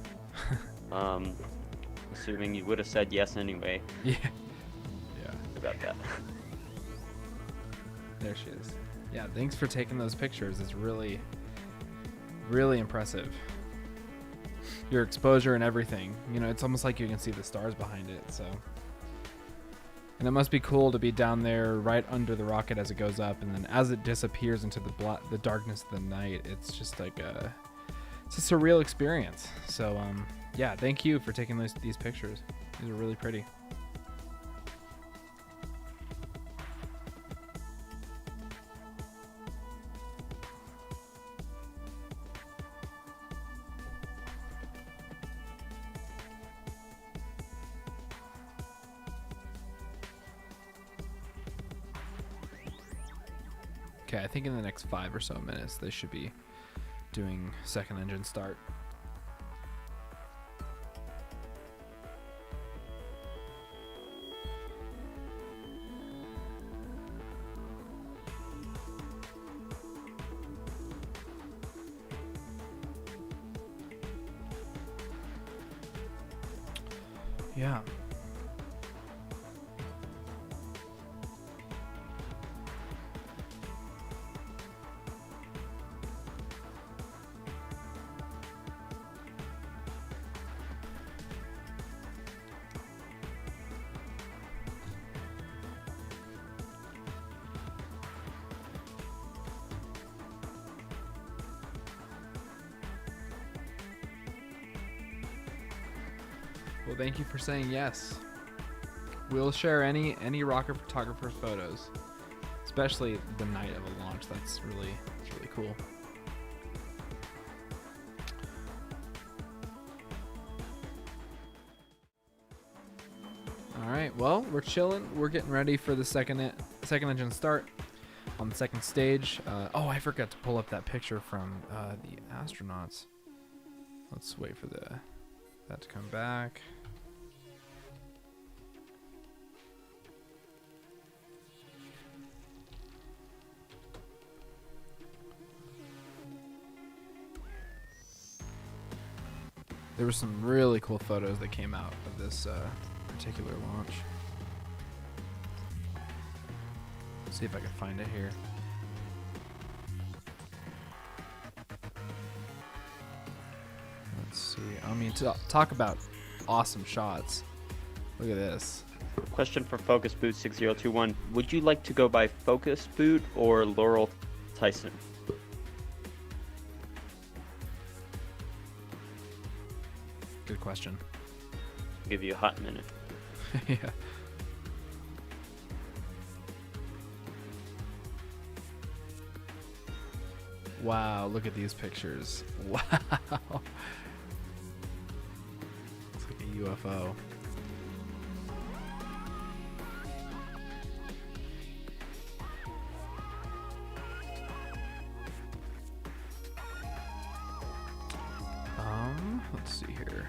B: Assuming you would have said yes anyway.
A: Yeah. Yeah.
B: About that.
A: There she is. Yeah, thanks for taking those pictures. It's really, really impressive. Your exposure and everything. You know, it's almost like you can see the stars behind it, so. And it must be cool to be down there right under the rocket as it goes up, and then as it disappears into the darkness of the night, it's just like it's a surreal experience. So, yeah, thank you for taking these pictures. These are really pretty. Okay, I think in the next 5 or so minutes they should be doing second engine start. Yeah. Well, thank you for saying yes. We'll share any rocket photographer photos, especially the night of a launch. It's really cool. All right, well, we're chilling. We're getting ready for the second engine start on the second stage. Oh, I forgot to pull up that picture from the astronauts. Let's wait for that to come back. There were some really cool photos that came out of this particular launch. Let's see if I can find it here. Let's see. I mean, talk about awesome shots. Look at this.
B: Question for Focus Boot 6021. Would you like to go by Focus Boot or Laurel Tyson?
A: Good question.
B: I'll give you a hot minute.
A: Yeah. Wow, look at these pictures. Wow. Looks like a UFO. Let's see here.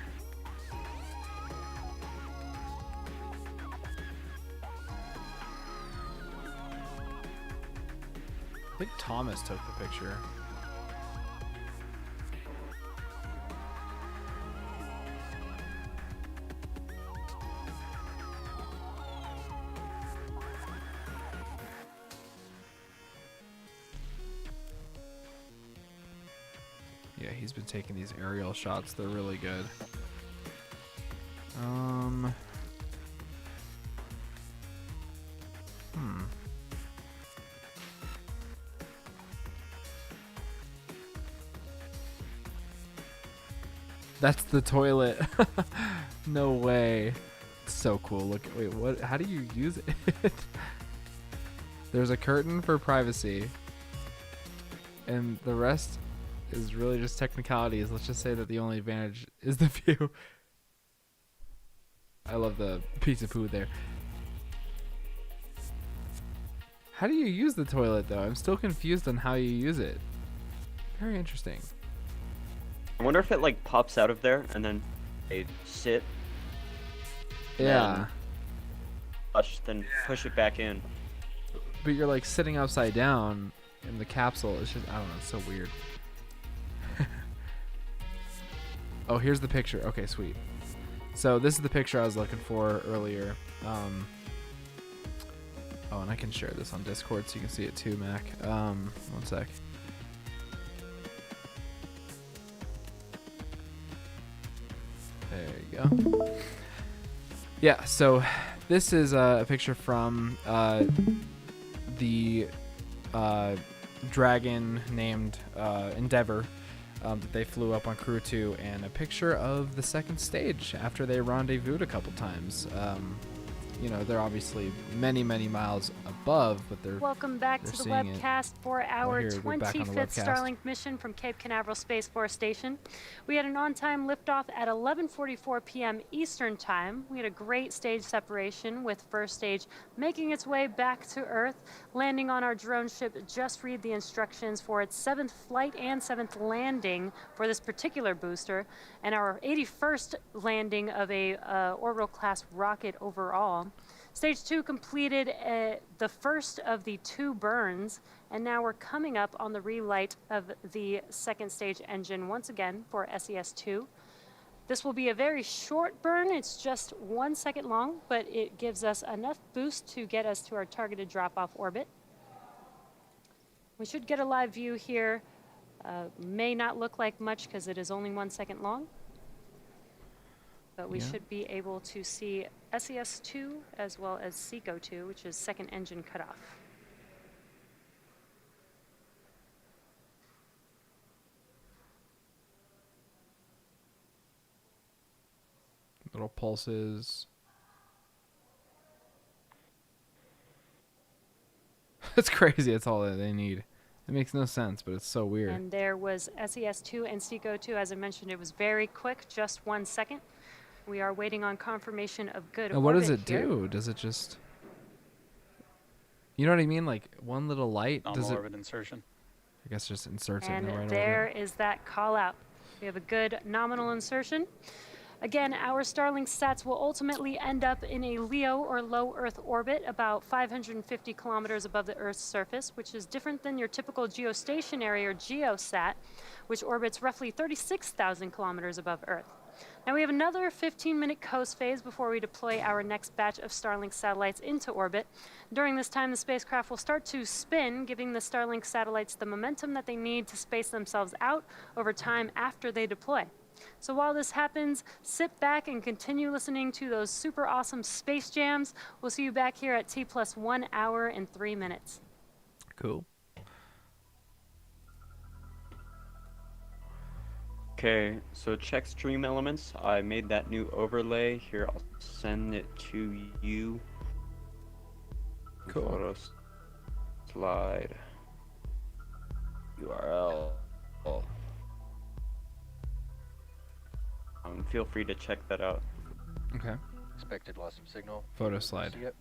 A: I think Thomas took the picture. Yeah, he's been taking these aerial shots. They're really good. That's the toilet. No way. It's so cool. Look, wait, what? How do you use it? There's a curtain for privacy, and the rest is really just technicalities. Let's just say that the only advantage is the view. I love the piece of poo there. How do you use the toilet, though? I'm still confused on how you use it. Very interesting.
B: I wonder if it like pops out of there and then they sit.
A: Yeah.
B: Flush, then push it back in.
A: But you're like sitting upside down in the capsule. It's just, I don't know, it's so weird. Oh, here's the picture. Okay, sweet. So this is the picture I was looking for earlier. Oh, and I can share this on Discord so you can see it too, Mac. One sec. There you go. Yeah, so this is a picture from the Dragon named Endeavour that they flew up on Crew 2, and a picture of the second stage after they rendezvoused a couple times. You know, they're obviously many, many miles above, but they're
C: Welcome back to the webcast for our
A: here, we're back on the
C: 25th
A: webcast.
C: Starlink mission from Cape Canaveral Space Force Station. We had an on-time liftoff at 11:44 p.m. Eastern Time. We had a great stage separation with first stage making its way back to Earth, landing on our drone ship. Just read the instructions for its 7th flight and 7th landing for this particular booster, and our 81st landing of a orbital class rocket overall. Stage 2 completed the first of the 2 burns, and now we're coming up on the relight of the second stage engine once again for SES-2. This will be a very short burn. It's just 1 second long, but it gives us enough boost to get us to our targeted drop-off orbit. We should get a live view here. May not look like much because it is only 1 second long, but we should be able to see SES-2 as well as SECO-2, which is second engine cutoff.
A: Little pulses. That's crazy. That's all that they need. It makes no sense, but it's so weird.
C: And there was SES-2 and SECO-2. As I mentioned, it was very quick, just 1 second. We are waiting on confirmation of good
A: And what does
C: orbit
A: it do? Does it just... You know what I mean? Like one little light?
G: Normal
A: Does it...
G: orbit insertion.
A: I guess just inserts it
C: And
A: in the right
C: there
A: orbit.
C: is that call out. We have a good nominal insertion. Again, our Starlink sats will ultimately end up in a LEO or low Earth orbit about 550 kilometers above the Earth's surface, which is different than your typical geostationary or GeoSat, which orbits roughly 36,000 kilometers above Earth. Now we have another 15-minute coast phase before we deploy our next batch of Starlink satellites into orbit. During this time, the spacecraft will start to spin, giving the Starlink satellites the momentum that they need to space themselves out over time after they deploy. So while this happens, sit back and continue listening to those super awesome space jams. We'll see you back here at T plus 1 hour and 3 minutes.
A: Cool.
B: Okay, so check stream elements. I made that new overlay. Here, I'll send it to you.
A: Cool.
B: Photo slide. URL. Feel free to check that out.
A: Okay.
D: Expected loss of signal.
A: Photo slide.
D: Yep.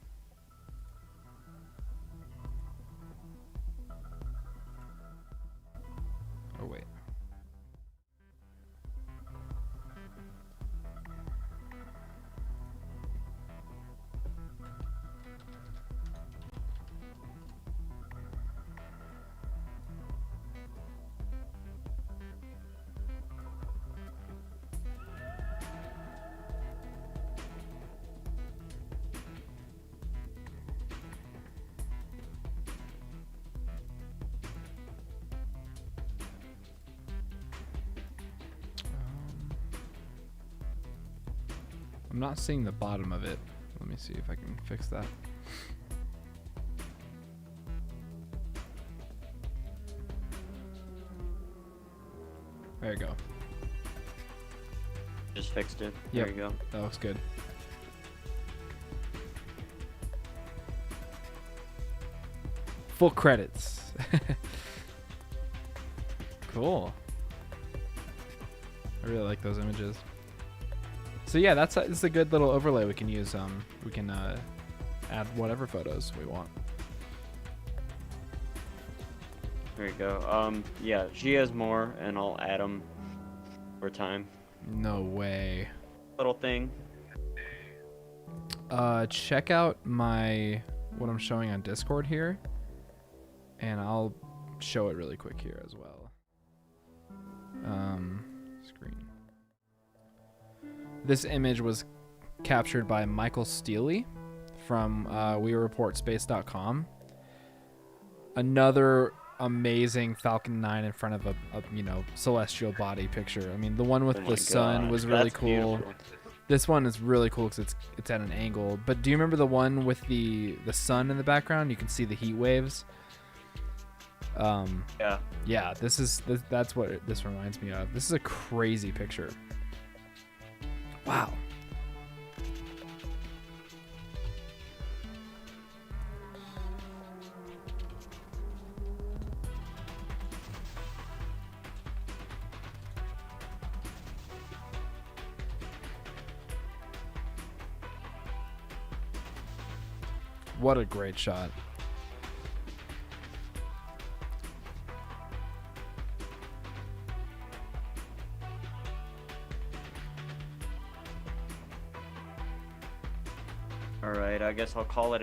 A: Oh, wait. I'm not seeing the bottom of it. Let me see if I can fix that. There you go.
B: Just fixed it.
A: Yep.
B: There you go.
A: That looks good. Full credits. Cool. I really like those images. So yeah, it's a good little overlay we can use. We can add whatever photos we want.
B: There you go. Yeah, she has more, and I'll add them over time.
A: No way.
B: Little thing.
A: Check out what I'm showing on Discord here, and I'll show it really quick here as well. Screen. This image was captured by Michael Steely from wereportspace.com. Another amazing Falcon 9 in front of a celestial body picture. I mean, the one with the sun was really cool.
B: Beautiful.
A: This one is really cool because it's at an angle. But do you remember the one with the sun in the background? You can see the heat waves.
B: Yeah.
A: Yeah, that's what this reminds me of. This is a crazy picture. Wow. What a great shot.
B: Alright, I guess I'll call it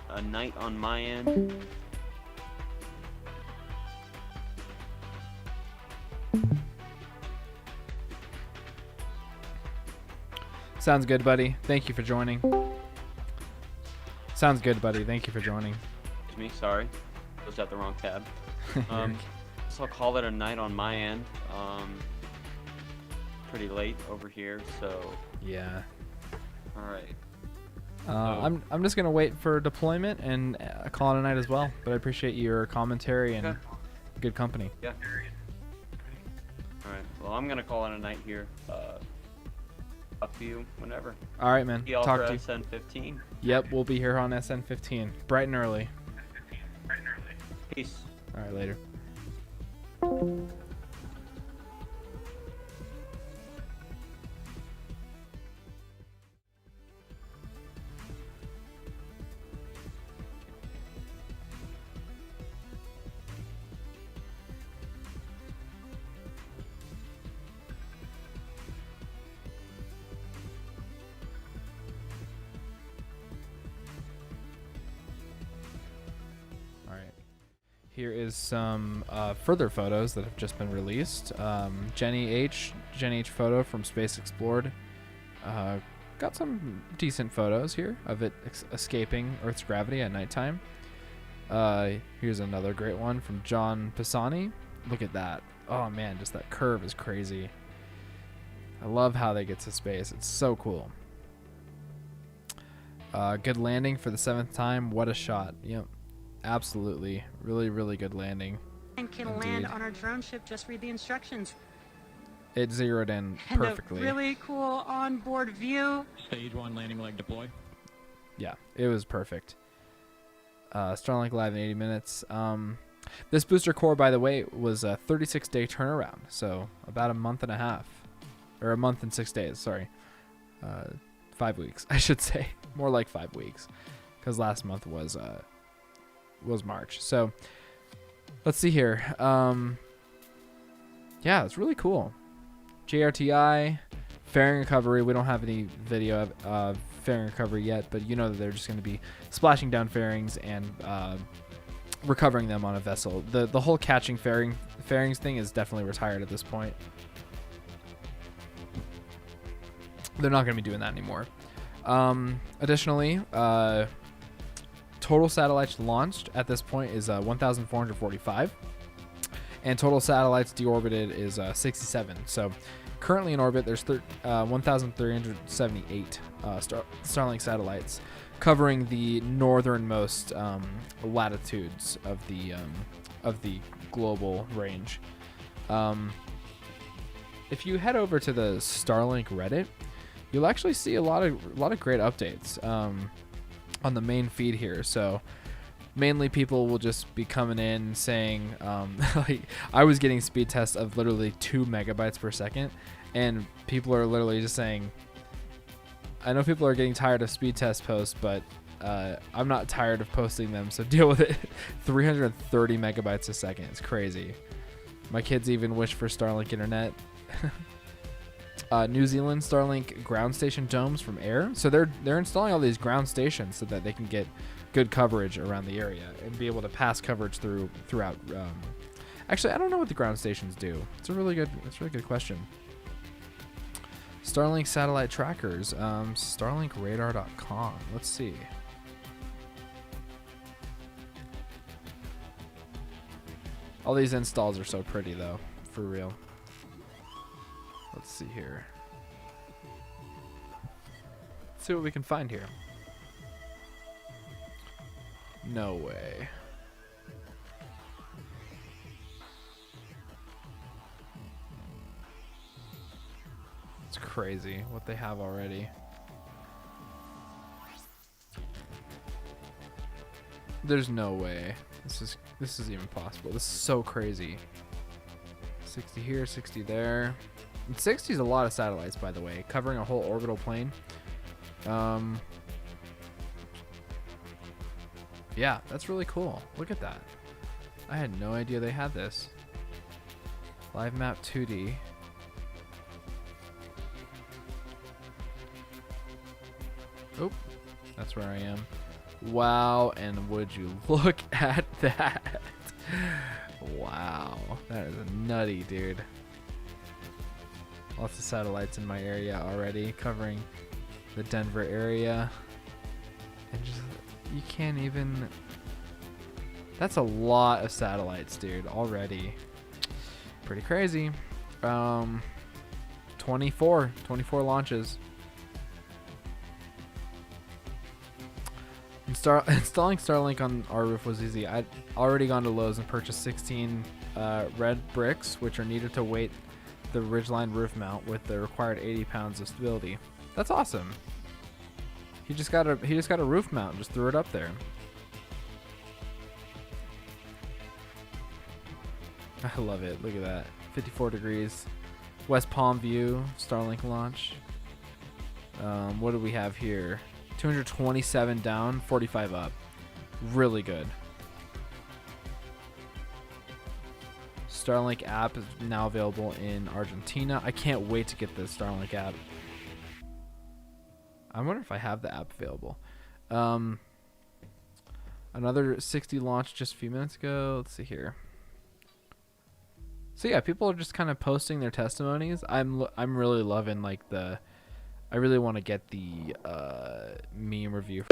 B: a night on my end.
A: Sounds good, buddy. Thank you for joining. Sounds good, buddy. Thank you for joining.
B: Excuse me, sorry. Closed out the wrong tab. So I'll call it a night on my end. Pretty late over here, so
A: Yeah.
B: alright.
A: I'm just gonna wait for deployment and call it a night as well. But I appreciate your commentary and good company.
B: Yeah. Alright, well I'm gonna call it a night here. Up to you whenever.
A: All right, man.
B: See y'all
A: Talk
B: for
A: to you.
B: SN15.
A: Yep, we'll be here on SN15, bright and early.
B: Peace.
A: All right, later. All right. Here is some further photos that have just been released. Jenny H photo from Space Explored. Got some decent photos here of it escaping Earth's gravity at nighttime. Here's another great one from John Pisani. Look at that. Oh man, just that curve is crazy. I love how they get to space. It's so cool. Good landing for the 7th time. What a shot. Yep. Absolutely. Really, really good landing.
C: And can
A: Indeed.
C: land on our drone ship. Just read the instructions.
A: It zeroed in
C: And
A: perfectly.
C: a really cool onboard view.
J: Stage 1 landing leg deploy.
A: Yeah, it was perfect. Starlink live in 80 minutes. This booster core, by the way, was a 36-day turnaround, so about a month and a half, or a month and 6 days. Sorry, 5 weeks, I should say, more like 5 weeks, because last month was March. So let's see here. Yeah, it's really cool. JRTI, fairing recovery. We don't have any video of fairing recovery yet, but you know that they're just going to be splashing down fairings and recovering them on a vessel. The whole catching fairings thing is definitely retired at this point. They're not going to be doing that anymore. Additionally, total satellites launched at this point is 1,445. And total satellites deorbited is 67. So currently in orbit, there's 1,378 Starlink satellites covering the northernmost latitudes of the global range. If you head over to the Starlink Reddit, you'll actually see a lot of great updates on the main feed here. So mainly people will just be coming in saying, like, I was getting speed tests of literally 2 megabytes per second, and people are literally just saying, I know people are getting tired of speed test posts, but I'm not tired of posting them, so deal with it. 330 megabytes a second. It's crazy. My kids even wish for Starlink internet. New Zealand Starlink ground station domes from air. So they're installing all these ground stations so that they can get good coverage around the area and be able to pass coverage throughout. Actually, I don't know what the ground stations do. It's a really good question. Starlink satellite trackers, starlinkradar.com. Let's see. All these installs are so pretty though, for real. Let's see here. Let's see what we can find here. No way. It's crazy what they have already. There's no way. This is even possible. This is so crazy. 60 here, 60 there. And 60 is a lot of satellites, by the way, covering a whole orbital plane. Yeah, that's really cool. Look at that. I had no idea they had this. Live map 2D. Oh, that's where I am. Wow, and would you look at that? Wow, that is nutty, dude. Lots of satellites in my area already, covering the Denver area. And just, you can't even... That's a lot of satellites, dude, already. Pretty crazy. 24 launches. Installing Starlink on our roof was easy. I'd already gone to Lowe's and purchased 16 red bricks, which are needed to weight the ridgeline roof mount with the required 80 pounds of stability. That's awesome. He just got a roof mount, just threw it up there. I love it. Look at that. 54 degrees. West Palm view. Starlink launch. What do we have here? 227 down, 45 up. Really good. Starlink app is now available in Argentina. I can't wait to get the Starlink app. I wonder if I have the app available. Another 60 launched just a few minutes ago. Let's see here. So yeah, people are just kind of posting their testimonies. I'm really loving like the. I really want to get the meme review.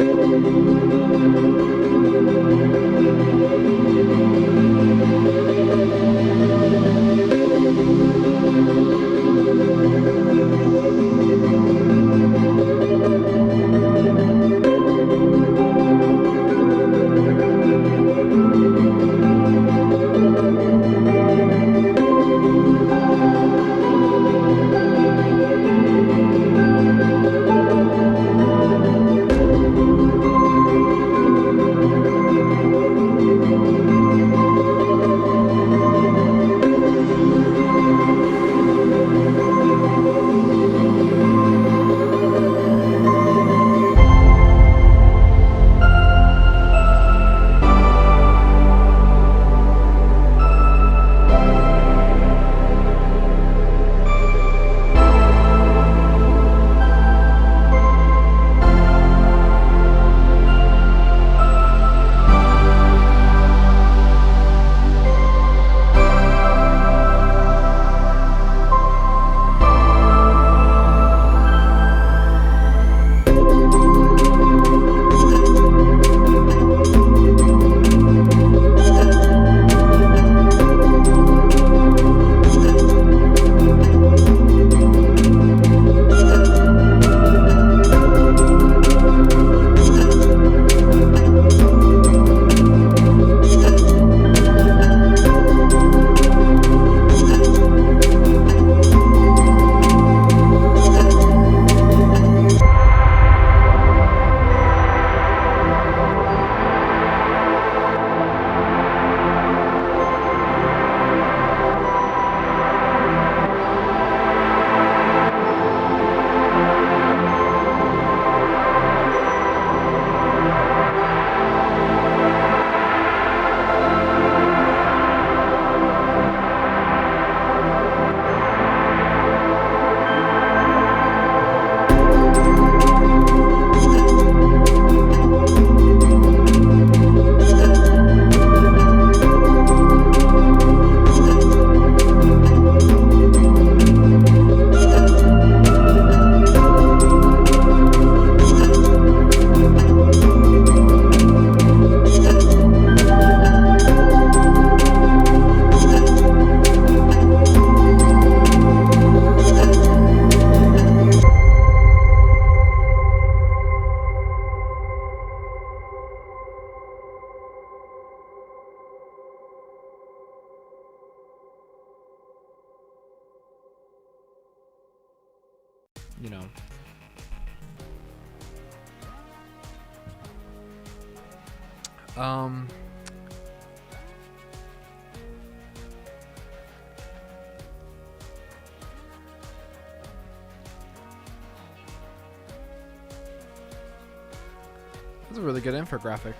A: You know. That's a really good infographic.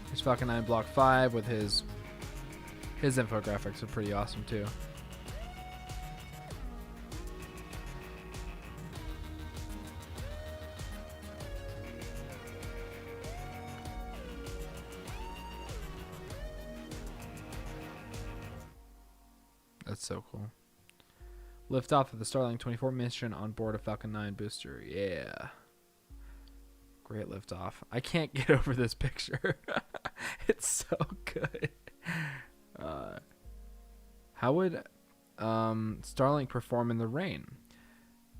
A: Here's Falcon 9 Block 5 with his infographics are pretty awesome too. That's so cool. Liftoff of the Starlink-24 mission on board a Falcon 9 booster. Yeah. Great liftoff. I can't get over this picture. It's so good. How would Starlink perform in the rain?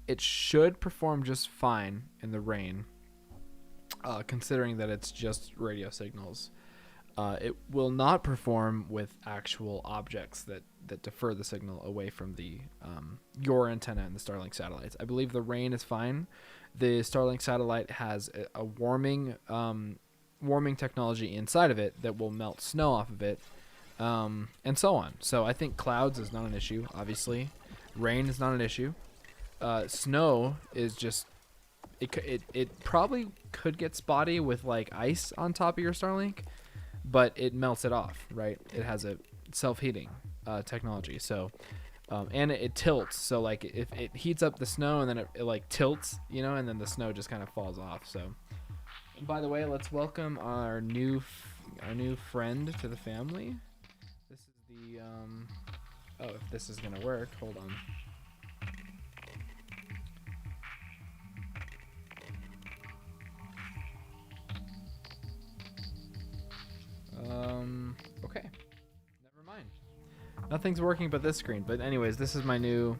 A: It should perform just fine in the rain, considering that it's just radio signals. It will not perform with actual objects that defer the signal away from the your antenna and the Starlink satellites. I believe the rain is fine. The Starlink satellite has a warming technology inside of it that will melt snow off of it, and so on. So I think clouds is not an issue, obviously. Rain is not an issue. Snow is just it probably could get spotty with like ice on top of your Starlink, but it melts it off, right? It has a self-heating technology. So and it tilts. So like if it heats up the snow and then it like tilts, you know, and then the snow just kind of falls off. So and by the way, let's welcome our new friend to the family. This is the oh, if this is gonna work, hold on. Okay. Never mind. Nothing's working but this screen. But anyways, this is my new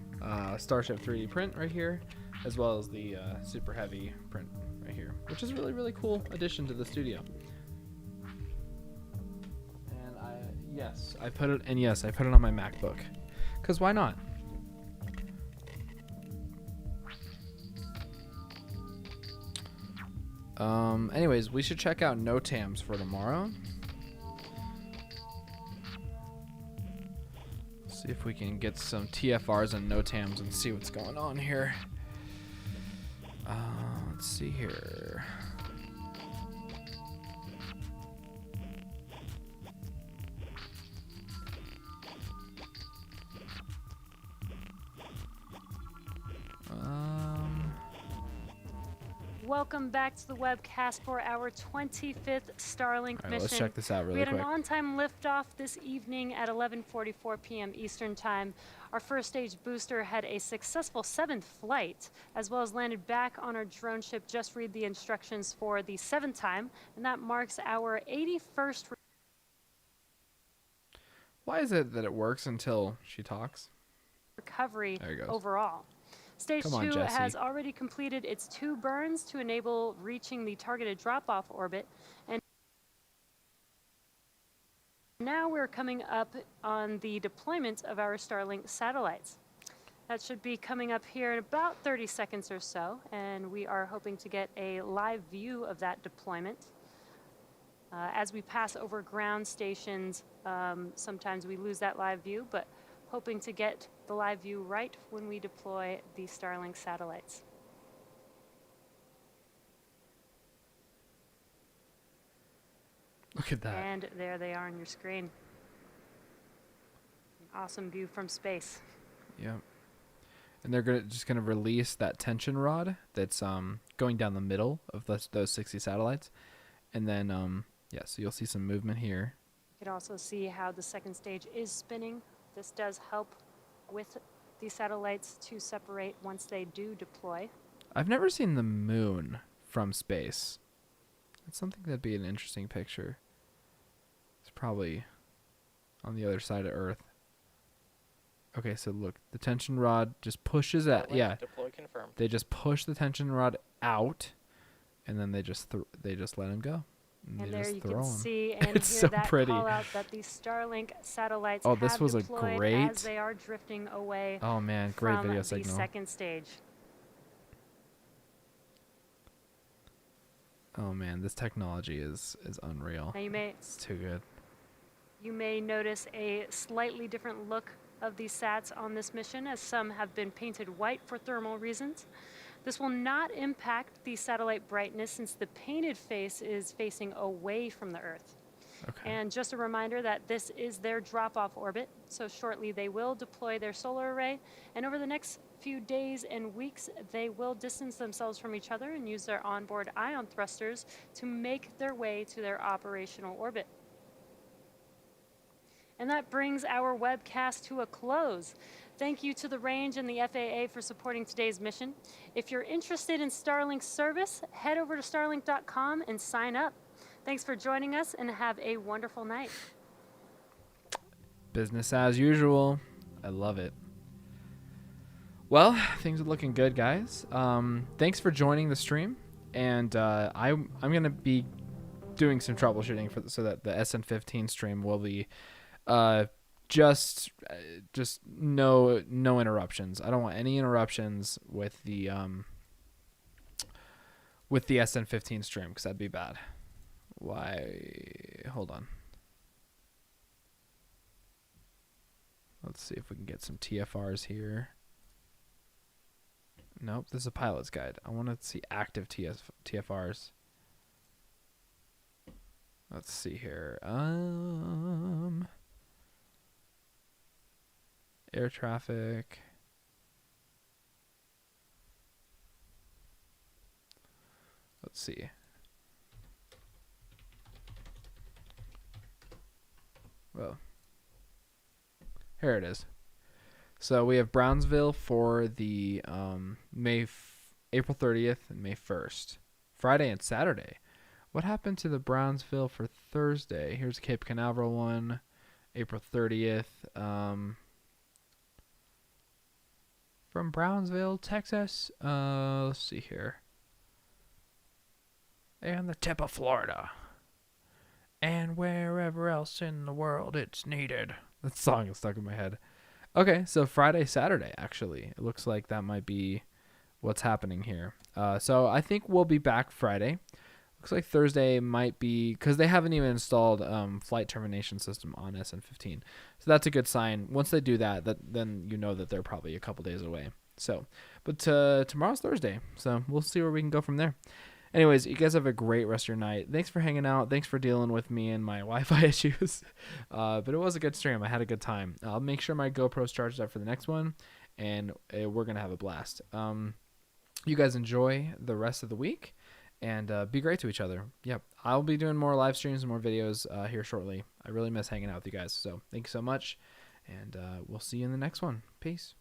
A: Starship 3D print right here, as well as the super heavy print right here, which is really, really cool addition to the studio. And I put it on my MacBook, cause why not? Anyways, we should check out NOTAMs for tomorrow. See if we can get some TFRs and NOTAMs and see what's going on here. Let's see here.
C: Welcome back to the webcast for our 25th Starlink
A: All right,
C: mission.
A: let's check this out really
C: We had
A: quick.
C: an on-time liftoff this evening at 11:44 p.m. Eastern Time. Our first stage booster had a successful 7th flight, as well as landed back on our drone ship. Just read the instructions for the 7th time, and that marks our 81st.
A: Why is it that it works until she talks?
C: Recovery
A: There he goes.
C: overall. Stage
A: Come on,
C: 2
A: Jesse.
C: has already completed its 2 burns to enable reaching the targeted drop-off orbit, and now we're coming up on the deployment of our Starlink satellites. That should be coming up here in about 30 seconds or so, and we are hoping to get a live view of that deployment. As we pass over ground stations, sometimes we lose that live view, but hoping to get the live view right when we deploy the Starlink satellites.
A: Look at that.
C: And there they are on your screen. An awesome view from space.
A: Yep. And they're just gonna release that tension rod that's going down the middle of those 60 satellites, and then yeah, so you'll see some movement here.
C: You can also see how the second stage is spinning. This does help with the satellites to separate once they do deploy.
A: I've never seen the moon from space. It's something that'd be an interesting picture. It's probably on the other side of Earth. Okay, so look, the tension rod just pushes at,
H: Starlink
A: yeah.
H: Deploy confirmed.
A: They just push the tension rod out, and then they just let him go.
C: And
A: they
C: there
A: just
C: you
A: throw
C: can
A: 'em.
C: see and
A: It's
C: hear
A: so
C: that
A: pretty.
C: call out that the Starlink satellites
A: Oh,
C: have
A: this was a
C: deployed
A: great-
C: as they are drifting away
A: Oh man, great
C: from
A: video
C: the
A: signal.
C: second stage.
A: Oh man, this technology is unreal.
C: Now
A: It's too good.
C: you may notice a slightly different look of these sats on this mission, as some have been painted white for thermal reasons. This will not impact the satellite brightness since the painted face is facing away from the Earth.
A: Okay.
C: And just a reminder that this is their drop-off orbit, so shortly they will deploy their solar array, and over the next few days and weeks, they will distance themselves from each other and use their onboard ion thrusters to make their way to their operational orbit. And that brings our webcast to a close. Thank you to the Range and the FAA for supporting today's mission. If you're interested in Starlink service, head over to starlink.com and sign up. Thanks for joining us, and have a wonderful night.
A: Business as usual. I love it. Well, things are looking good, guys. Thanks for joining the stream, and I'm gonna be doing some troubleshooting so that the SN15 stream will be just no interruptions. I don't want any interruptions with the SN15 stream, because that'd be bad. Why? Hold on. Let's see if we can get some TFRs here. Nope, this is a pilot's guide. I want to see active TFRs. Let's see here. Air traffic. Let's see. Well, here it is. So we have Brownsville for the April 30th and May 1st. Friday and Saturday. What happened to the Brownsville for Thursday? Here's Cape Canaveral one, April 30th. From Brownsville, Texas. Let's see here. And the tip of Florida. And wherever else in the world it's needed. That song is stuck in my head. Okay, so Friday, Saturday, actually. It looks like that might be what's happening here. So I think we'll be back Friday. Looks like Thursday might be, because they haven't even installed flight termination system on SN15. So that's a good sign. Once they do that, then you know that they're probably a couple days away. So, but tomorrow's Thursday, so we'll see where we can go from there. Anyways, you guys have a great rest of your night. Thanks for hanging out. Thanks for dealing with me and my Wi-Fi issues. But it was a good stream. I had a good time. I'll make sure my GoPro's charged up for the next one, and we're going to have a blast. You guys enjoy the rest of the week, and be great to each other. Yep, I'll be doing more live streams and more videos here shortly. I really miss hanging out with you guys. So thank you so much, and we'll see you in the next one. Peace.